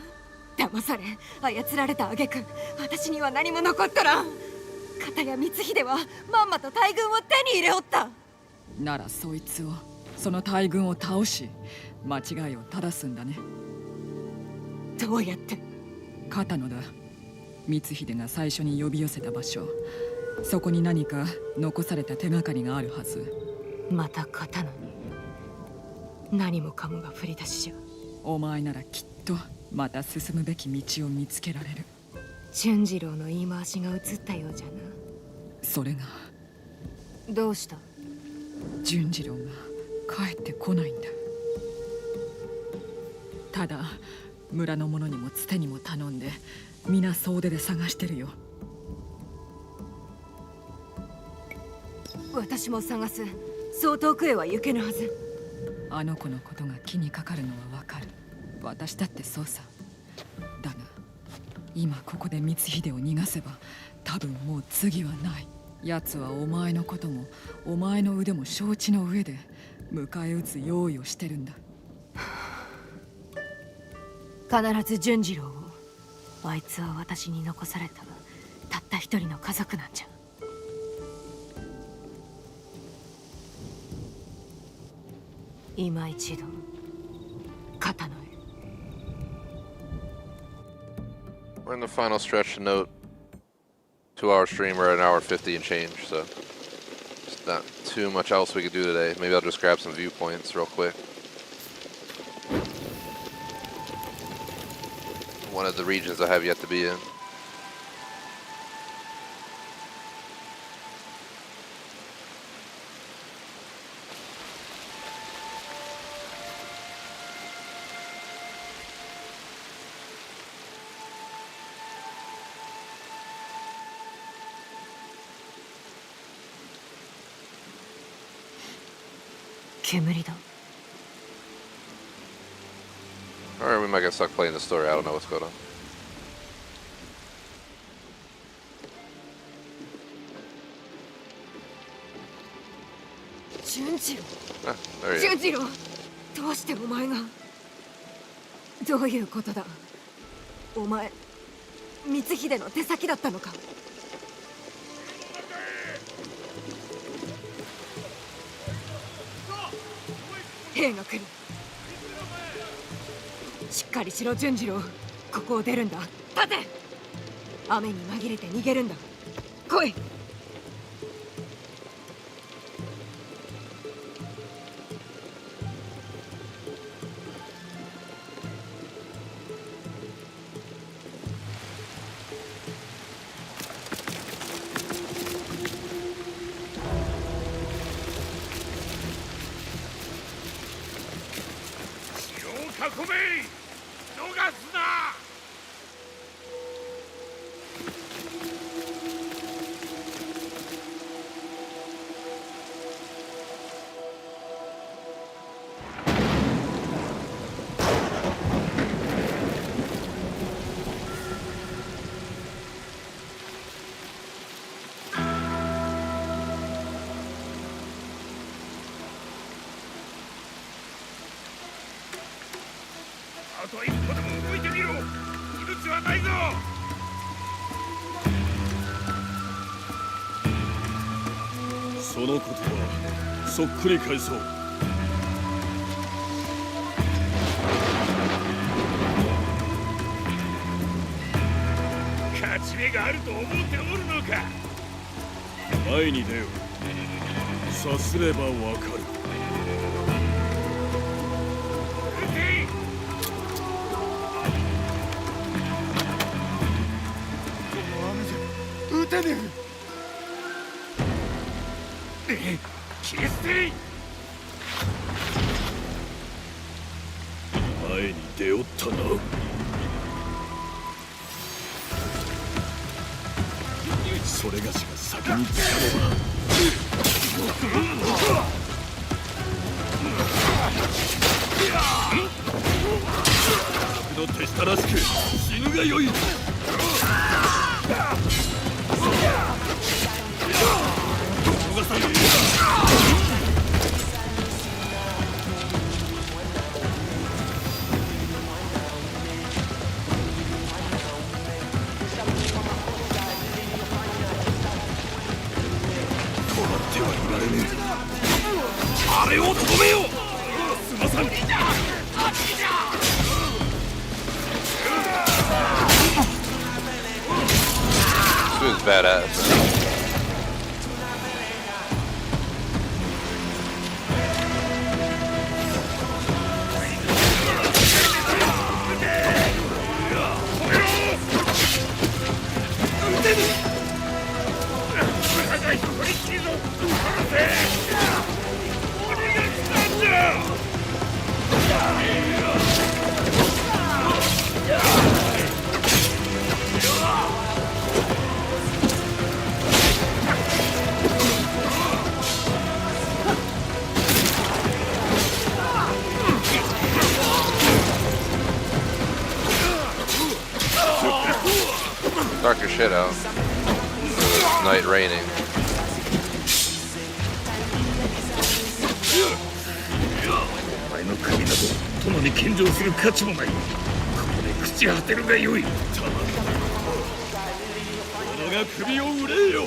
騙され操られた挙句、私には何も残っとらん。片や光秀はまんまと大軍を手に入れおった。ならそいつを、その大軍を倒し間違いを正すんだね。どうやって？片野だ。光秀が最初に呼び寄せた場所。そこに何か残された手がかりがあるはず。また片野に。何もかもが振り出しじゃ。お前ならきっとまた進むべき道を見つけられる。俊次郎の言い回しが映ったようじゃな。それが。どうした？俊次郎が帰ってこないんだ。ただ村の者にもつてにも頼んで皆総出で探してるよ。私も探す。そう遠くへは行けぬはず。あの子のことが気にかかるのはわかる。私だってそうさ。だが今ここで光秀を逃がせば多分もう次はない。奴はお前のこともお前の腕も承知の上で迎え撃つ用意をしてるんだ。必ず純次郎を。あいつは私に残されたたった一人の家族なんじゃ。今一度刀へ。 We're in the final stretch to note. 2-hour stream, we're at an hour 50 and change, so there's not too much else we could do today. Maybe I'll just grab some viewpoints real quick. One of the regions I have yet to be in. Or we might get stuck playing the story. I don't know what's going on. 次郎 Ah, there you 純 go. 次郎どうしてお前がどういうことだお前光秀の手先だったのか兵が来るしっかりしろ純次郎ここを出るんだ立て雨に紛れて逃げるんだ来いあと一歩でも動いてみろ。命はないぞ。その言葉そっくり返そう。勝ち目があると思っておるのか。前に出よ。さすればわかる。撃てねえ。切り捨て。前に出おったな。それがしが先につかめば。の手下らしく死ぬがよい。逃さぬ。止まってはいられねえ。あれを止めよ。すまさん。This was badass. Knock your shit out. It's night raining. お前の首など殿に献上する価値もない。ここで朽ち果てるがよい。殿が首を売れよ。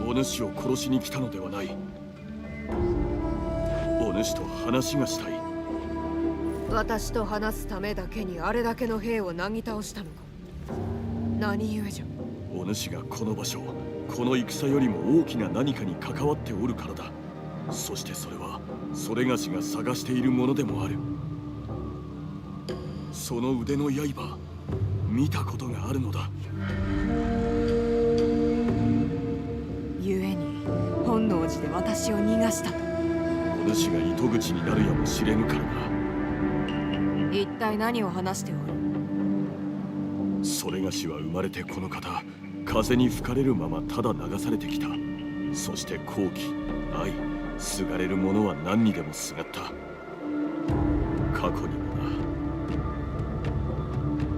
お主を殺しに来たのではない。お主と話がしたい。私と話すためだけにあれだけの兵をなぎ倒したのか。何故じゃ。お主がこの場所、この戦よりも大きな何かに関わっておるからだ。そしてそれはそれがしが探しているものでもある。その腕の刃、見たことがあるのだ。故に本能寺で私を逃がしたと。お主が糸口になるやもしれぬからな。一体何を話しておる。それがしは生まれてこの方、風に吹かれるままただ流されてきた。そして好奇、愛、すがれる者は何にでもすがった。過去にも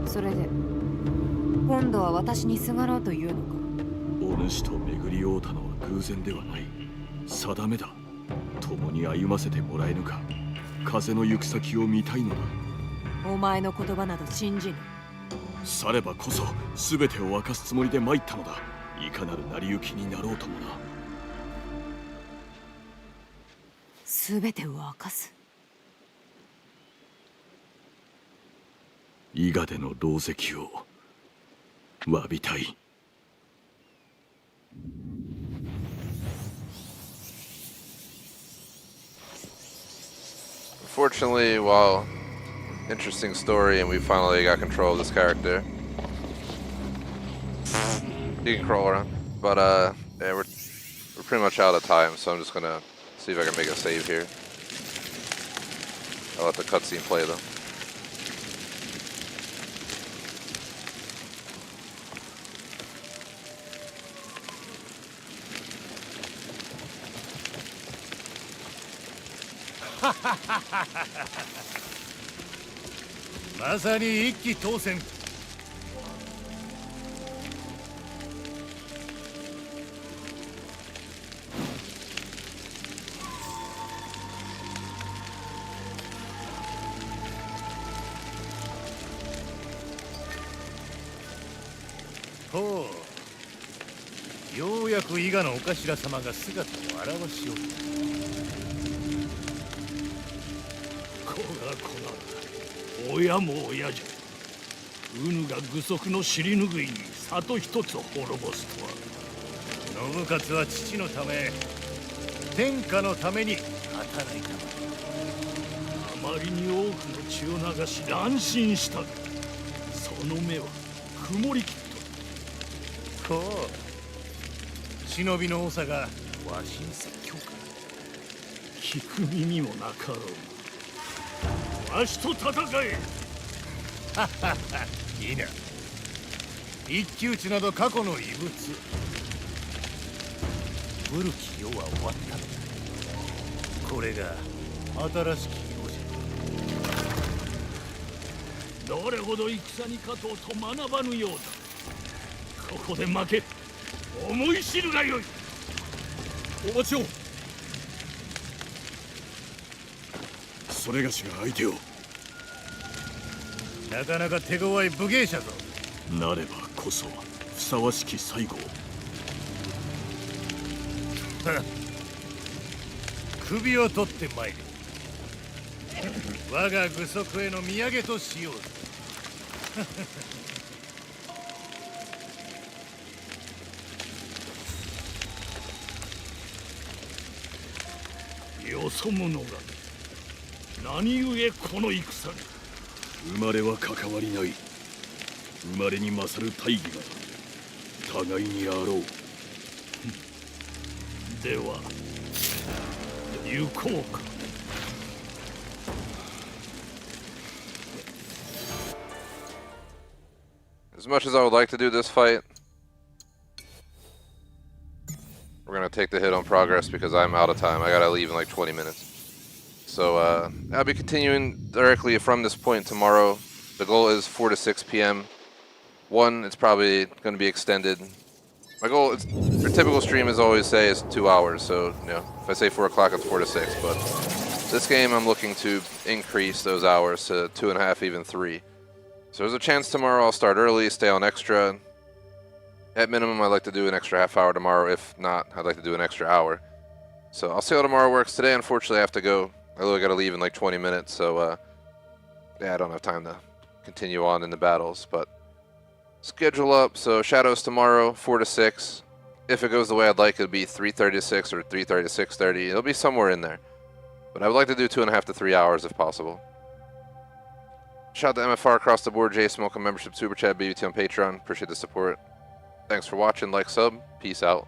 な。それで今度は私にすがろうというのか。お主と巡り合うたのは偶然ではない。定めだ。共に歩ませてもらえぬか。風の行く先を見たいのだ。お前の言葉など信じぬ。さればこそ全てを明かすつもりで参ったのだ。いかなる成り行きになろうともな。全てを明かす。伊賀での狼藉を詫びたい。Fortunately, while interesting story and we finally got control of this character, you can crawl around, but yeah, we're pretty much out of time, so I'm just gonna see if I can make a save here. I'll let the cutscene play though. Ha ha ha ha ha ha! まさに一騎当選。ほう、ようやく伊賀のお頭様が姿を現しよう。こがこが親も親じゃ。うぬが具足の尻拭いに里一つ滅ぼすとは。信勝は父のため、天下のために働いた。あまりに多くの血を流し乱心したが、その目は曇りきっと。こう、忍びの長がわしに説教か。聞く耳もなかろう。わしと戦え。ははは、いいな。一騎打ちなど過去の遺物。古き世は終わったのだ。これが新しき世じゃ。どれほど戦に勝とうと学ばぬようだ。ここで負け、思い知るがよい。お待ちを。それがしが相手を。なかなか手強い武芸者ぞ。なればこそふさわしき最後を。首を取ってまいる。我が具足への土産としよう。よそ者が何故この戦に。生まれは関わりない。生まれに勝る大義が互いにあろう。では行こうか。As much as I would like to do this fight, we're gonna take the hit on progress because I'm out of time. I gotta leave in like 20 minutes. So I'll be continuing directly from this point tomorrow. The goal is 4 to 6 p.m. It's probably going to be extended. My goal, our typical stream is always say is 2 hours. So, you know, if I say 4 o'clock, it's 4 to 6. But this game, I'm looking to increase those hours to 2.5, even 3. So there's a chance tomorrow I'll start early, stay on extra. At minimum, I'd like to do an extra half hour tomorrow. If not, I'd like to do an extra hour. So I'll see how tomorrow works. Today, unfortunately, I have to go. I literally got to leave in like 20 minutes. So yeah, I don't have time to continue on in the battles, but schedule up. So Shadows tomorrow, 4 to 6. If it goes the way I'd like, it'll be 3:30 to 6 or 3:30 to 6:30. It'll be somewhere in there. But I would like to do 2.5 to 3 hours if possible. Shout out to MFR across the board, J Smoke on membership, Super Chat, BBT on Patreon. Appreciate the support. Thanks for watching. Like, sub. Peace out.